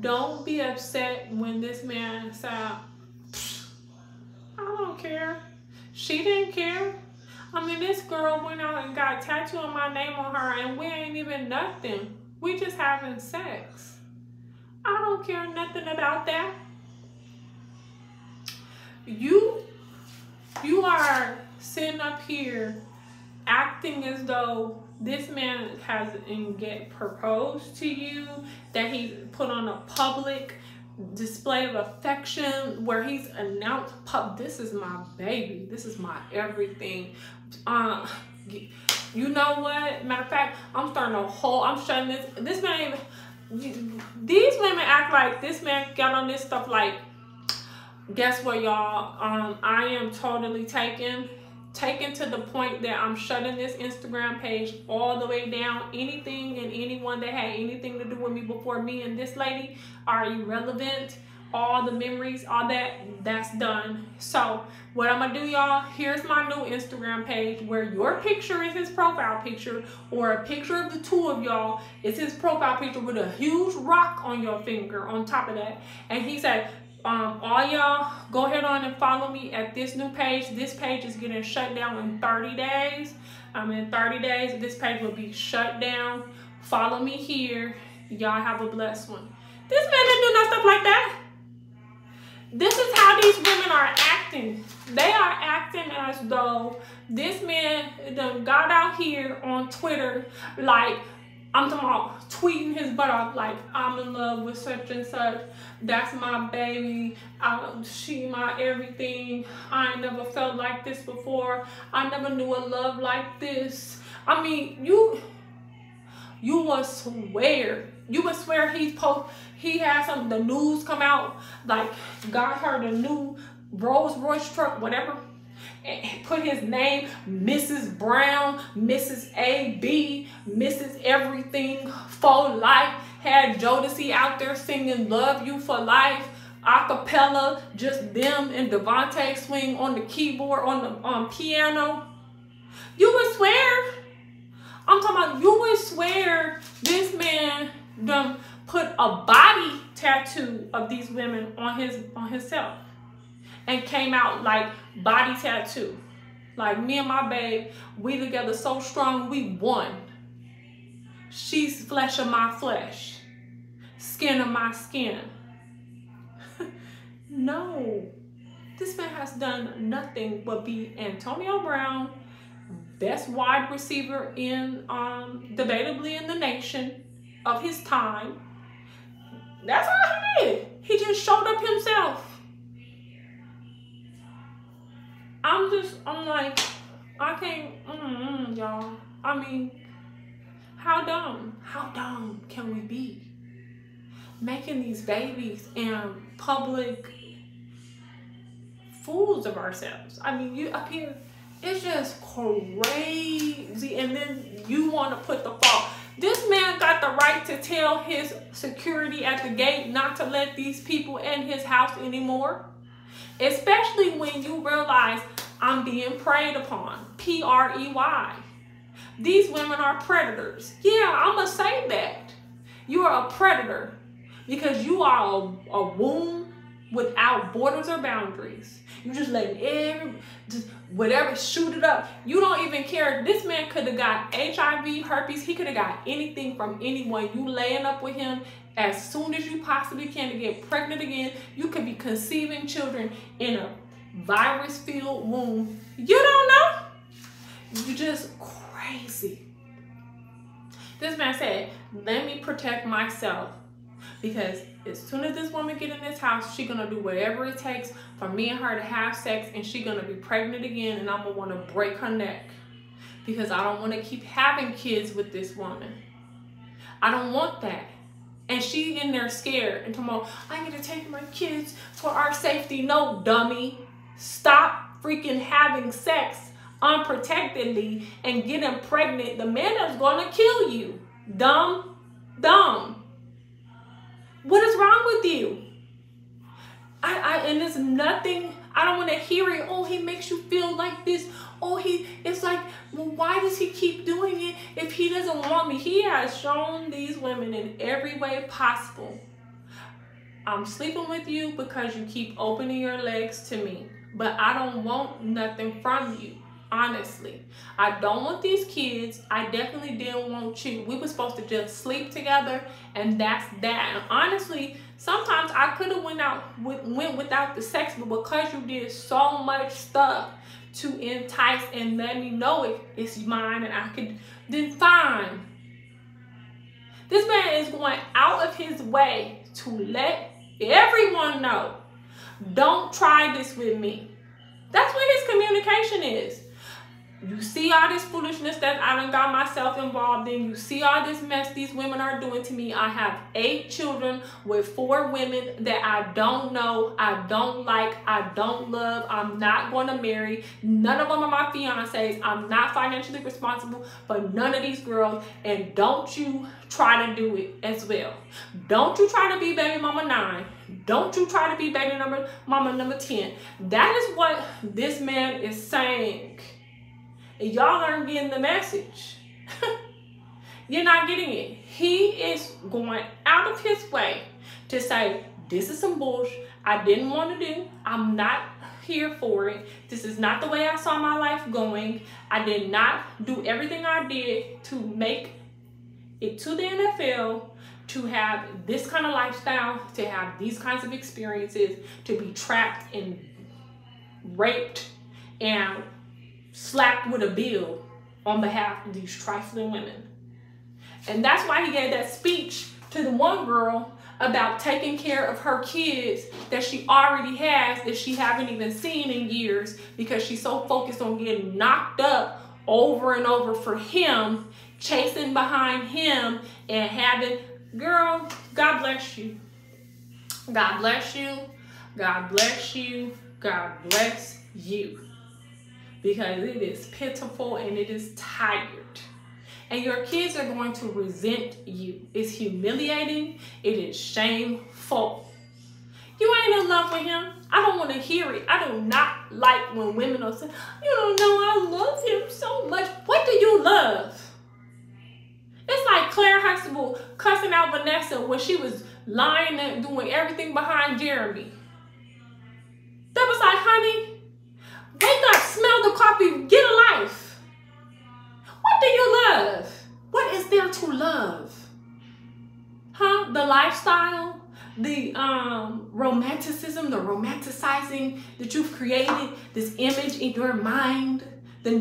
Don't be upset when this man said, I don't care. She didn't care. I mean, this girl went out and got a tattoo of my name on her, and we ain't even nothing. We just having sex. I don't care nothing about that. You are sitting up here acting as though this man hasn't get proposed to you, that he put on a public display of affection where he's announced, this is my baby, this is my everything. You know what? Matter of fact, I'm shutting this man. These women act like this man got on this stuff like, guess what, y'all? I am totally taken to the point that I'm shutting this Instagram page all the way down. Anything and anyone that had anything to do with me before me and this lady are irrelevant. All the memories, all that's done. So what I'm gonna do, y'all, here's my new Instagram page where your picture is his profile picture, or a picture of the two of y'all is his profile picture with a huge rock on your finger on top of that. And he said, all y'all go ahead on and follow me at this new page. This page is getting shut down in 30 days. In 30 days, this page will be shut down. Follow me here. Y'all have a blessed one. This man didn't do no stuff like that. This is how these women are acting. They are acting as though this man done got out here on Twitter, like, I'm talking about tweeting his butt off, like, I'm in love with such and such. That's my baby. She my everything. I ain't never felt like this before. I never knew a love like this. I mean, you would swear. You would swear he had the news come out, like, got her the new Rolls Royce truck, whatever, and put his name, Mrs. Brown, Mrs. A.B., Mrs. Everything for Life, had Jodeci out there singing Love You for Life, acapella, just them and Devontae Swing on the keyboard, on the piano. You would swear, I'm talking about, you would swear this man done put a body tattoo of these women on himself and came out like body tattoo. Like, me and my babe, we together so strong, we one. She's flesh of my flesh, skin of my skin. No, this man has done nothing but be Antonio Brown, best wide receiver in debatably in the nation of his time. That's all he did. He just showed up himself. I'm like, I can't, y'all. I mean, how dumb can we be? Making these babies and public fools of ourselves. I mean, you up here, it's just crazy. And then you want to put the fault. This man got got the right to tell his security at the gate not to let these people in his house anymore. Especially when you realize I'm being preyed upon. P-R-E-Y. These women are predators. Yeah, I'm going to say that. You are a predator because you are a womb without borders or boundaries. You just letting whatever, shoot it up. You don't even care. This man could have got HIV, herpes. He could have got anything from anyone. You laying up with him as soon as you possibly can to get pregnant again. You could be conceiving children in a virus-filled womb. You don't know? You just crazy. This man said, let me protect myself. Because as soon as this woman get in this house, she gonna do whatever it takes for me and her to have sex, and she gonna be pregnant again, and I'm gonna wanna break her neck. Because I don't wanna keep having kids with this woman. I don't want that. And she in there scared and tomorrow, I get to take my kids for our safety. No, dummy. Stop freaking having sex unprotectedly and getting pregnant. The man is gonna kill you. Dumb. What is wrong with you? And there's nothing, I don't want to hear it. Oh, he makes you feel like this. Oh, it's like, well, why does he keep doing it if he doesn't want me? He has shown these women in every way possible. I'm sleeping with you because you keep opening your legs to me. But I don't want nothing from you. Honestly, I don't want these kids. I definitely didn't want you. We were supposed to just sleep together, and that's that. And honestly, sometimes I could have went without the sex, but because you did so much stuff to entice and let me know it's mine, and I could, then fine. This man is going out of his way to let everyone know, don't try this with me. That's what his communication is. You see all this foolishness that I done got myself involved in. You see all this mess these women are doing to me. I have 8 children with 4 women that I don't know, I don't like, I don't love, I'm not going to marry. None of them are my fiancés. I'm not financially responsible for none of these girls. And don't you try to do it as well. Don't you try to be baby mama 9. Don't you try to be baby mama number 10. That is what this man is saying. Y'all aren't getting the message. You're not getting it. He is going out of his way to say, this is some bullshit I didn't want to do. I'm not here for it. This is not the way I saw my life going. I did not do everything I did to make it to the NFL, to have this kind of lifestyle, to have these kinds of experiences, to be trapped and raped and slapped with a bill on behalf of these trifling women. And that's why he gave that speech to the one girl about taking care of her kids that she already has, that she haven't even seen in years, because she's so focused on getting knocked up over and over for him, chasing behind him, and having, girl, God bless you. God bless you. God bless you. God bless you. Because it is pitiful and it is tired. And your kids are going to resent you. It's humiliating. It is shameful. You ain't in love with him. I don't want to hear it. I do not like when women are saying, you don't know, I love him so much. What do you love? It's like Claire Huxtable cussing out Vanessa when she was lying and doing everything behind Jeremy. That was like, honey, wake up, smell the coffee, get a life. What do you love? What is there to love? Huh? The lifestyle, the romanticism, the romanticizing that you've created, this image in your mind, the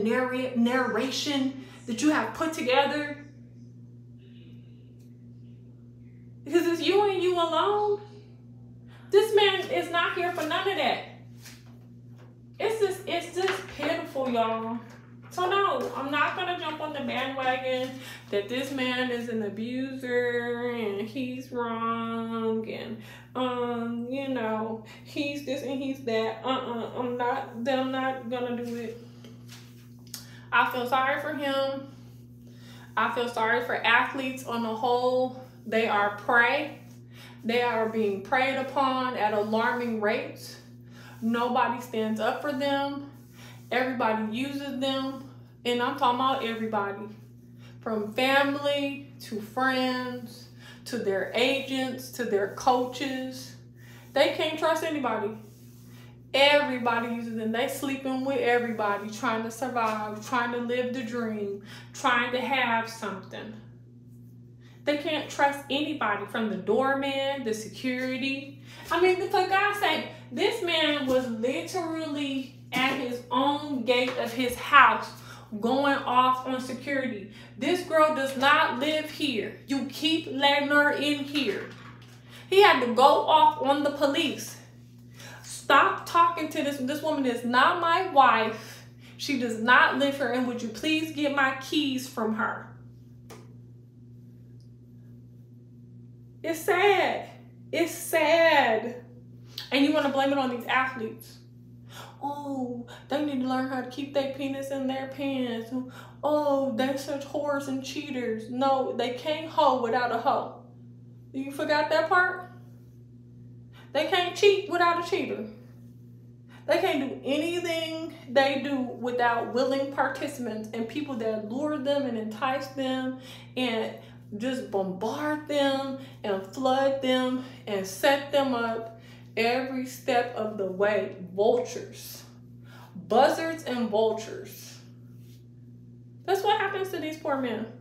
narration that you have put together. Because it's you and you alone. This man is not here for none of that. It's just pitiful, y'all. So no, I'm not gonna jump on the bandwagon that this man is an abuser and he's wrong and you know, he's this and he's that. I'm not gonna do it. I feel sorry for him. I feel sorry for athletes on the whole. They are prey. They are being preyed upon at alarming rates. Nobody stands up for them. Everybody uses them. And I'm talking about everybody. From family to friends to their agents to their coaches. They can't trust anybody. Everybody uses them. They sleeping with everybody, trying to survive, trying to live the dream, trying to have something. They can't trust anybody, from the doorman, the security. I mean, for God's sake, this man was literally at his own gate of his house going off on security. This girl does not live here. You keep letting her in here. He had to go off on the police. Stop talking to this woman is not my wife. She does not live here, and would you please get my keys from her? It's sad. It's sad. And you want to blame it on these athletes. Oh, they need to learn how to keep their penis in their pants. Oh, they're such whores and cheaters. No, they can't hoe without a hoe. You forgot that part? They can't cheat without a cheater. They can't do anything they do without willing participants and people that lure them and entice them and just bombard them and flood them and set them up every step of the way. Vultures. Buzzards and vultures. That's what happens to these poor men.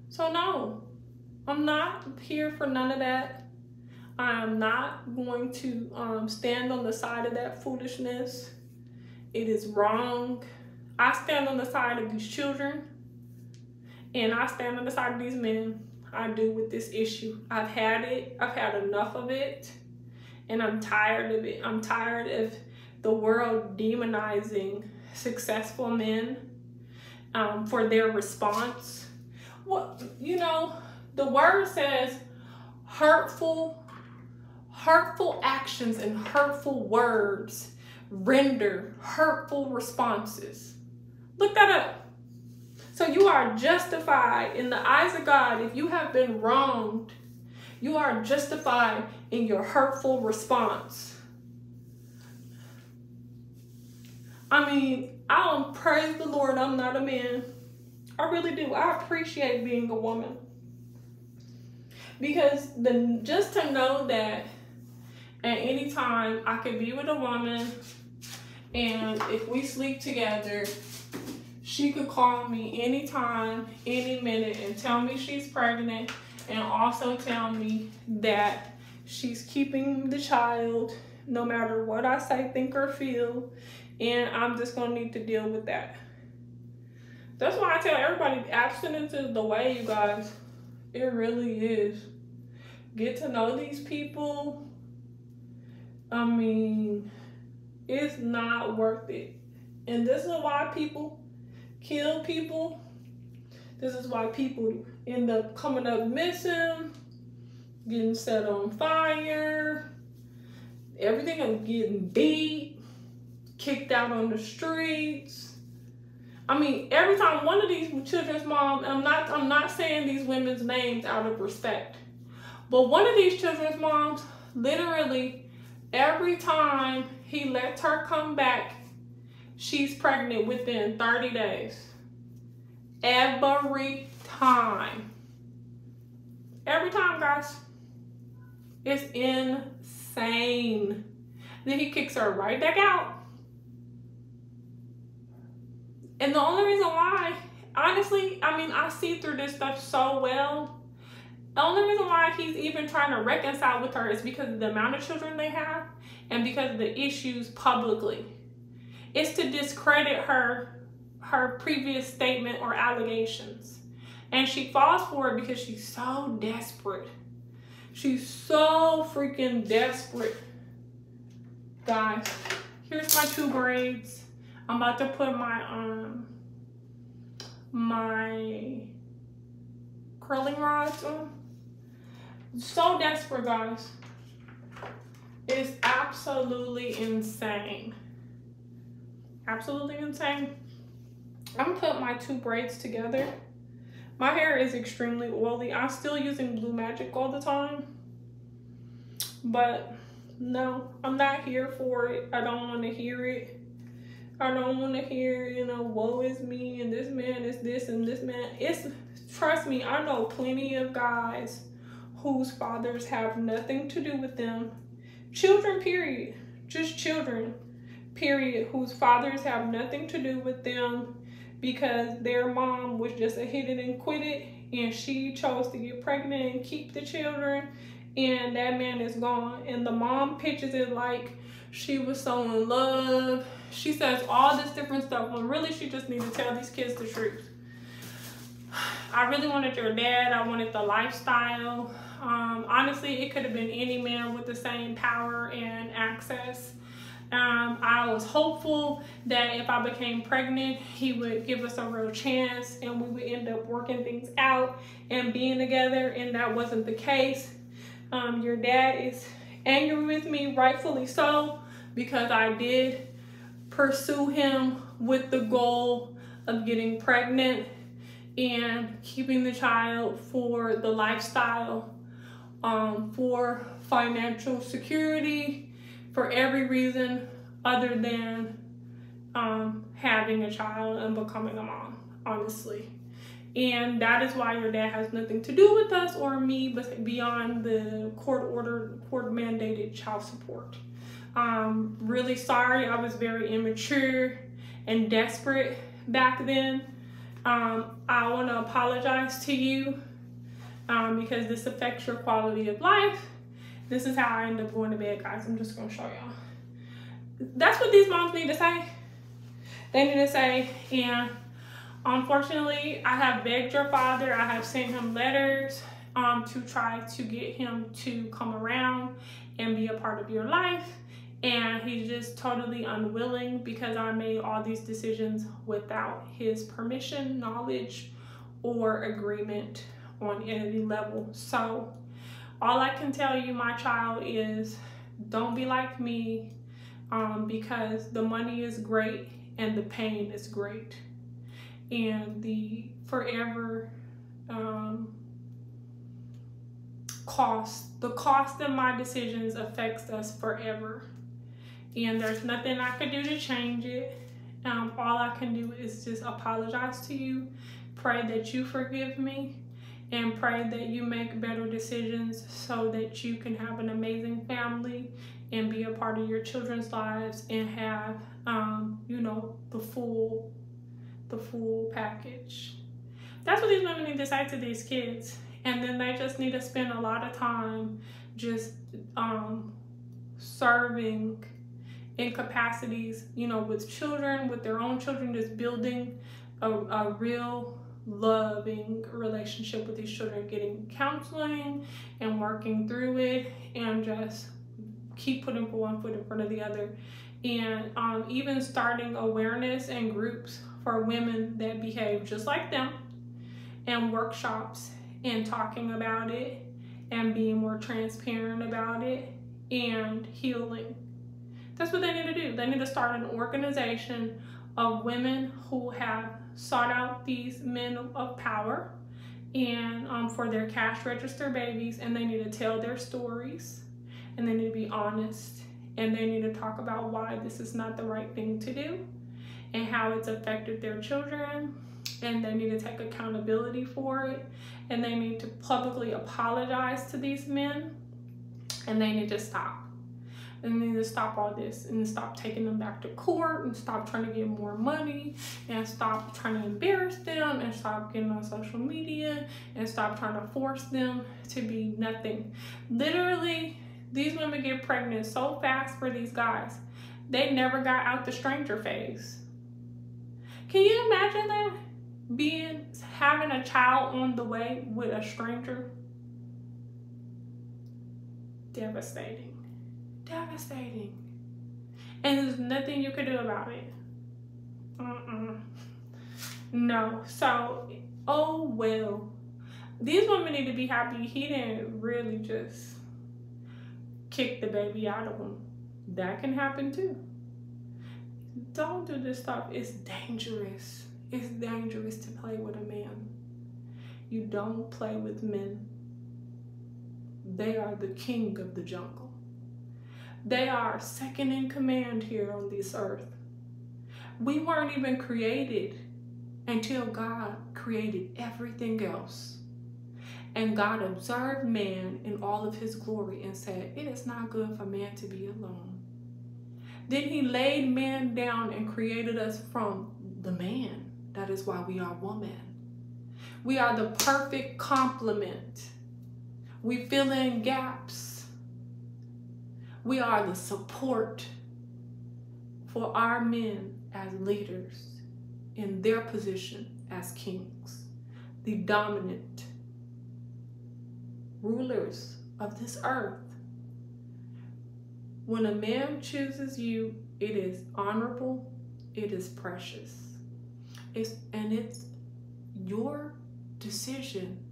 So no, I'm not here for none of that. I am not going to stand on the side of that foolishness. It is wrong. I stand on the side of these children. And I stand on the side of these men. I do with this issue. I've had it. I've had enough of it. And I'm tired of it. I'm tired of the world demonizing successful men for their response. Well, you know, the word says hurtful actions and hurtful words render hurtful responses. Look that up. So you are justified in the eyes of God. If you have been wronged, you are justified in your hurtful response. I mean, I don't praise the Lord, I'm not a man. I really do. I appreciate being a woman. Because just to know that at any time I could be with a woman, and if we sleep together, she could call me anytime, any minute, and tell me she's pregnant, and also tell me that she's keeping the child no matter what I say, think, or feel, and I'm just gonna need to deal with that. That's why I tell everybody, abstinence is the way, you guys. It really is. Get to know these people. I mean, it's not worth it. And this is why people kill people. This is why people end up coming up missing, getting set on fire, everything is getting beat, kicked out on the streets. I mean, every time one of these children's moms, I'm not saying these women's names out of respect, but one of these children's moms, literally, every time he lets her come back, she's pregnant within 30 days. Every time. Every time, guys. It's insane. Then he kicks her right back out. And the only reason why, honestly, I mean, I see through this stuff so well. The only reason why he's even trying to reconcile with her is because of the amount of children they have and because of the issues publicly. It's to discredit her previous statement or allegations. And she falls for it because she's so desperate. She's so freaking desperate. Guys, here's my 2 braids. I'm about to put my curling rods on. So desperate, guys. It's absolutely insane. Absolutely insane. I'm gonna put my 2 braids together My hair is extremely oily. I'm still using Blue Magic all the time. But no, I'm not here for it. I don't want to hear it. I don't want to hear, you know, woe is me and this man is this and this man. Trust me, I know plenty of guys whose fathers have nothing to do with them. Children, period. Just children, period. Whose fathers have nothing to do with them because their mom was just a hit it and quit it, and she chose to get pregnant and keep the children, and that man is gone. And the mom pictures it like she was so in love. She says all this different stuff when really she just needs to tell these kids the truth. I really wanted your dad. I wanted the lifestyle. Honestly, it could have been any man with the same power and access. I was hopeful that if I became pregnant, he would give us a real chance and we would end up working things out and being together, and that wasn't the case. Your dad is angry with me, rightfully so, because I did pursue him with the goal of getting pregnant and keeping the child for the lifestyle, for financial security, for every reason other than having a child and becoming a mom, honestly. And that is why your dad has nothing to do with us or me, but beyond the court mandated child support. Really sorry, I was very immature and desperate back then. I want to apologize to you because this affects your quality of life. This is how I end up going to bed, guys. I'm just going to show y'all. That's what these moms need to say. They need to say, and unfortunately, I have begged your father. I have sent him letters to try to get him to come around and be a part of your life. And he's just totally unwilling because I made all these decisions without his permission, knowledge, or agreement on any level. So all I can tell you, my child, is don't be like me, because the money is great and the pain is great. And the forever the cost of my decisions affects us forever. And there's nothing I could do to change it. All I can do is just apologize to you, pray that you forgive me, and pray that you make better decisions so that you can have an amazing family and be a part of your children's lives and have, you know, the full package. That's what these women need to say to these kids. And then they just need to spend a lot of time just serving in capacities, you know, with children, with their own children, just building a real loving relationship with these children, getting counseling and working through it, and just keep putting one foot in front of the other. And even starting awareness and groups for women that behave just like them, and workshops and talking about it and being more transparent about it and healing. That's what they need to do. They need to start an organization of women who have sought out these men of power and for their cash register babies, and they need to tell their stories, and they need to be honest, and they need to talk about why this is not the right thing to do and how it's affected their children, and they need to take accountability for it, and they need to publicly apologize to these men, and they need to stop. And they need to stop all this and stop taking them back to court and stop trying to get more money and stop trying to embarrass them and stop getting on social media and stop trying to force them to be nothing. Literally, these women get pregnant so fast for these guys. They never got out the stranger phase. Can you imagine that? Having a child on the way with a stranger? Devastating. Devastating. And there's nothing you can do about it. No. So, oh well. These women need to be happy he didn't really just kick the baby out of them. That can happen too. Don't do this stuff. It's dangerous. It's dangerous to play with a man. You don't play with men. They are the king of the jungle. They are second in command here on this earth. We weren't even created until God created everything else. And God observed man in all of his glory and said, it is not good for man to be alone. Then he laid man down and created us from the man. That is why we are woman. We are the perfect complement. We fill in gaps. We are the support for our men as leaders in their position as kings, the dominant rulers of this earth. When a man chooses you, it is honorable, it is precious. It's your decision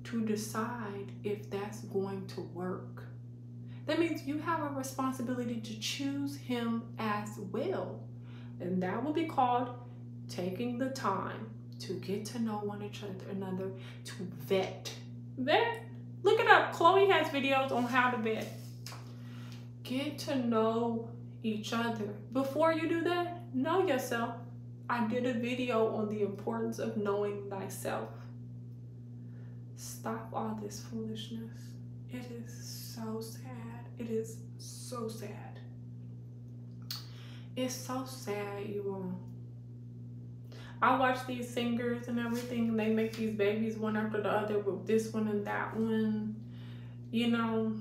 to decide if that's going to work. That means you have a responsibility to choose him as well. And that will be called taking the time to get to know one another, to vet. Vet? Look it up. Chloe has videos on how to vet. Get to know each other. Before you do that, know yourself. I did a video on the importance of knowing thyself. Stop all this foolishness. It is so sad. It is so sad. It's so sad, you all. I watch these singers and everything, and they make these babies one after the other with this one and that one. You know,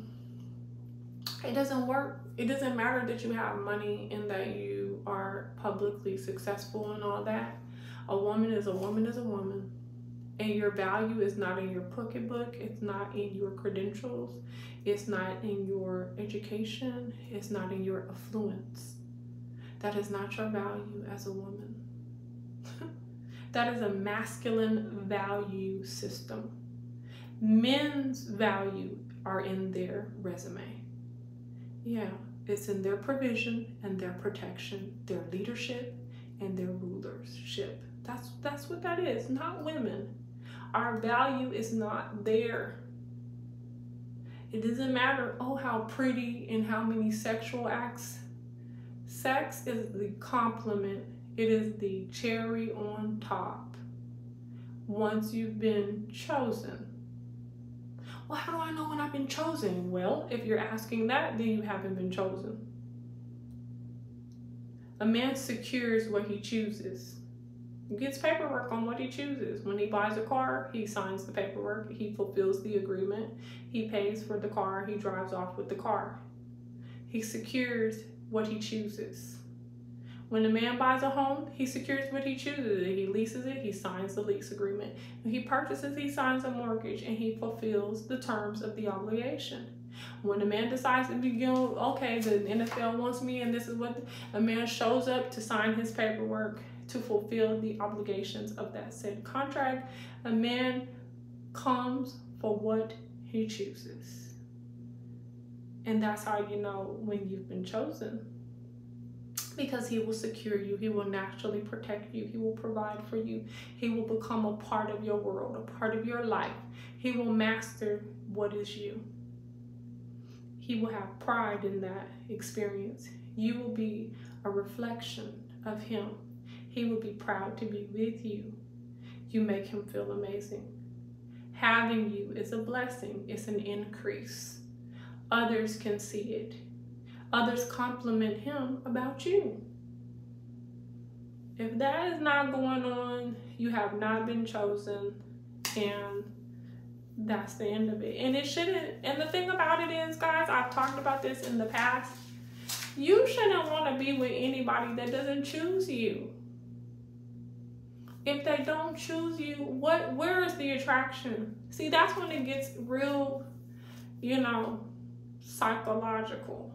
it doesn't work. It doesn't matter that you have money and that you are publicly successful and all that. A woman is a woman is a woman. And your value is not in your pocketbook. It's not in your credentials. It's not in your education. It's not in your affluence. That is not your value as a woman. That is a masculine value system. Men's value are in their resume. Yeah, it's in their provision and their protection, their leadership and their rulership. That's what that is, not women. Our value is not there. It doesn't matter, oh, how pretty and how many sexual acts. Sex is the complement. It is the cherry on top. Once you've been chosen. Well, how do I know when I've been chosen? Well, if you're asking that, then you haven't been chosen. A man secures what he chooses. He gets paperwork on what he chooses. When he buys a car, he signs the paperwork. He fulfills the agreement. He pays for the car. He drives off with the car. He secures what he chooses. When a man buys a home, he secures what he chooses. He leases it, he signs the lease agreement. When he purchases, he signs a mortgage, and he fulfills the terms of the obligation. When a man decides to begin, okay, the NFL wants me, and this is what a man shows up to sign his paperwork to fulfill the obligations of that said contract. A man comes for what he chooses. And that's how you know when you've been chosen. Because he will secure you. He will naturally protect you. He will provide for you. He will become a part of your world, a part of your life. He will master what is you. He will have pride in that experience. You will be a reflection of him. He will be proud to be with you. You make him feel amazing. Having you is a blessing. It's an increase. Others can see it. Others compliment him about you. If that is not going on, you have not been chosen, and that's the end of it. And it shouldn't, and the thing about it is, guys, I've talked about this in the past, you shouldn't want to be with anybody that doesn't choose you. If they don't choose you, where is the attraction? See, that's when it gets real, psychological.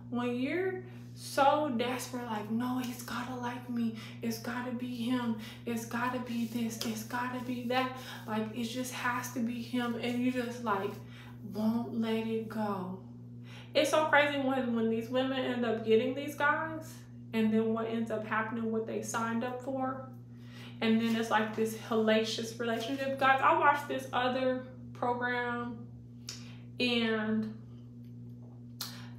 When you're so desperate, like, no, he's gotta like me, it's gotta be him, it's gotta be this, it's gotta be that, like, it just has to be him, and you just like won't let it go. It's so crazy when these women end up getting these guys, and then what ends up happening, what they signed up for, and then it's like this hellacious relationship. Guys, I watched this other program, and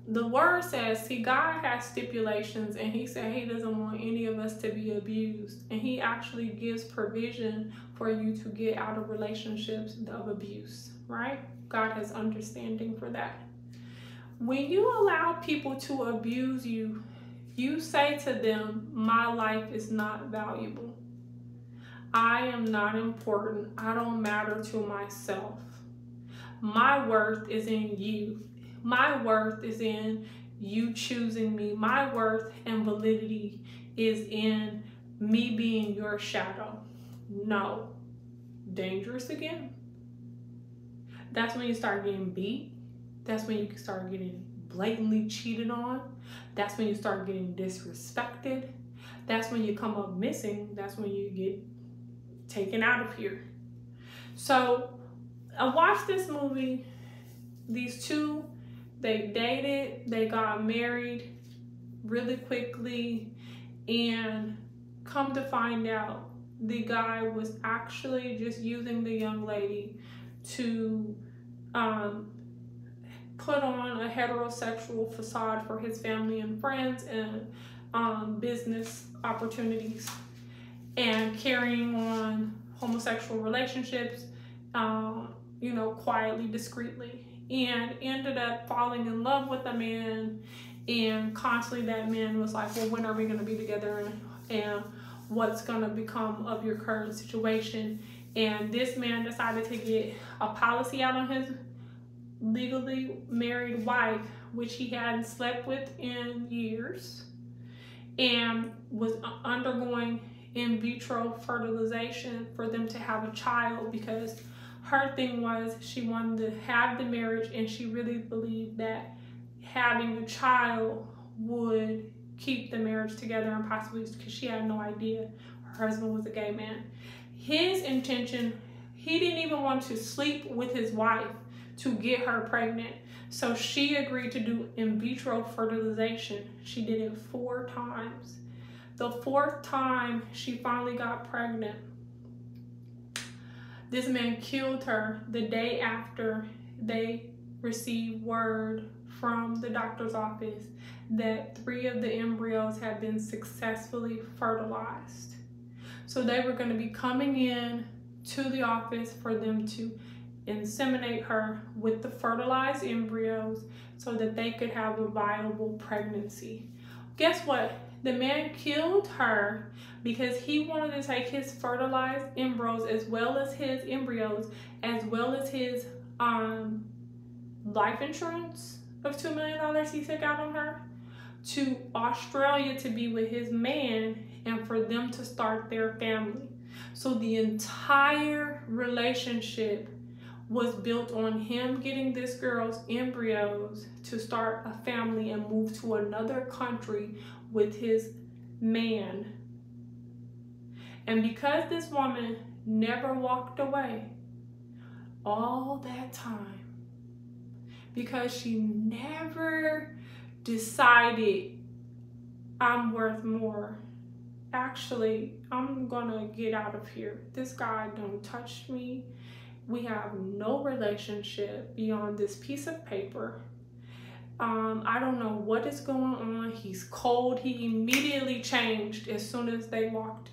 the word says, see, God has stipulations, and he said he doesn't want any of us to be abused, and he actually gives provision for you to get out of relationships of abuse, right? God has understanding for that. When you allow people to abuse you, you say to them, my life is not valuable. I am not important. I don't matter to myself. My worth is in you. My worth is in you choosing me. My worth and validity is in me being your shadow. No. Dangerous again. That's when you start getting beat. That's when you start getting blatantly cheated on. That's when you start getting disrespected. That's when you come up missing. That's when you get taken out of here. So I watched this movie. These two, they dated, they got married really quickly, and come to find out, the guy was actually just using the young lady to put on a heterosexual facade for his family and friends and business opportunities, and carrying on homosexual relationships, you know, quietly, discreetly, and ended up falling in love with a man. And constantly that man was like, well, when are we going to be together, and what's going to become of your current situation? And this man decided to get a policy out on his legally married wife, which he hadn't slept with in years, and was undergoing in vitro fertilization for them to have a child, because her thing was she wanted to have the marriage, and she really believed that having a child would keep the marriage together, and possibly, because she had no idea her husband was a gay man. His intention, he didn't even want to sleep with his wife to get her pregnant. So she agreed to do in vitro fertilization. She did it 4 times. The 4th time she finally got pregnant, this man killed her the day after they received word from the doctor's office that 3 of the embryos had been successfully fertilized. So they were going to be coming in to the office for them to inseminate her with the fertilized embryos so that they could have a viable pregnancy. Guess what? The man killed her because he wanted to take his fertilized embryos, as well as his embryos, as well as his life insurance of $2 million he took out on her, to Australia to be with his man and for them to start their family. So the entire relationship was built on him getting this girl's embryos to start a family and move to another country with his man. And because this woman never walked away all that time, because she never decided, I'm worth more. Actually, I'm gonna get out of here. This guy don't touch me. We have no relationship beyond this piece of paper. I don't know what is going on. He's cold. He immediately changed as soon as they walked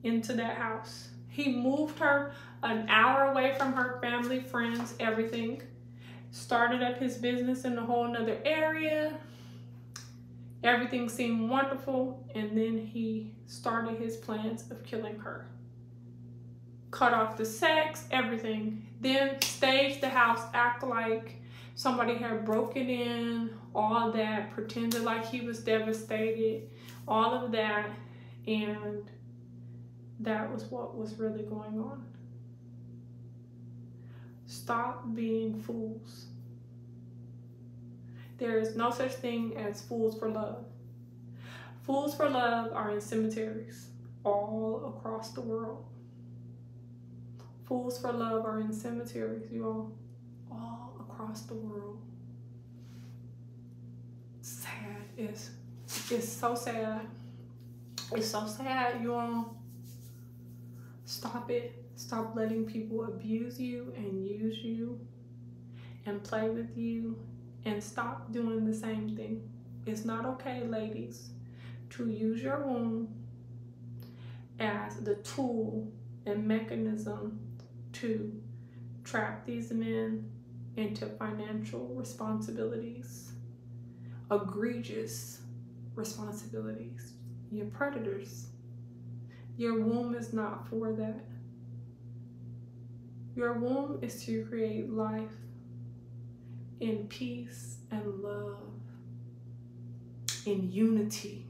into that house. He moved her an hour away from her family, friends, everything. Started up his business in a whole nother area. Everything seemed wonderful, and then he started his plans of killing her. Cut off the sex, everything. Then staged the house, act like somebody had broken in, all that, pretended like he was devastated, all of that, and that was what was really going on. Stop being fools. There is no such thing as fools for love. Fools for love are in cemeteries all across the world. Fools for love are in cemeteries, y'all, all across the world. Sad. It's so sad. It's so sad, y'all. Stop it. Stop letting people abuse you and use you and play with you, and stop doing the same thing. It's not okay, ladies, to use your womb as the tool and mechanism to trap these men into financial responsibilities, egregious responsibilities. You're predators. Your womb is not for that. Your womb is to create life in peace and love, in unity.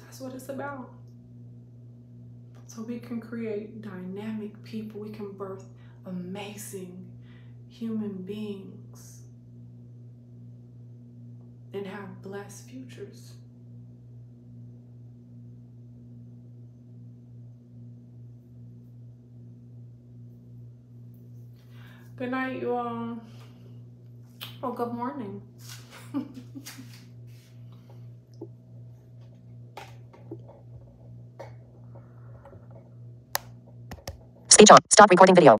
That's what it's about. So we can create dynamic people. We can birth amazing human beings and have blessed futures. Good night, you all. Oh, good morning. Speech on. Stop recording video.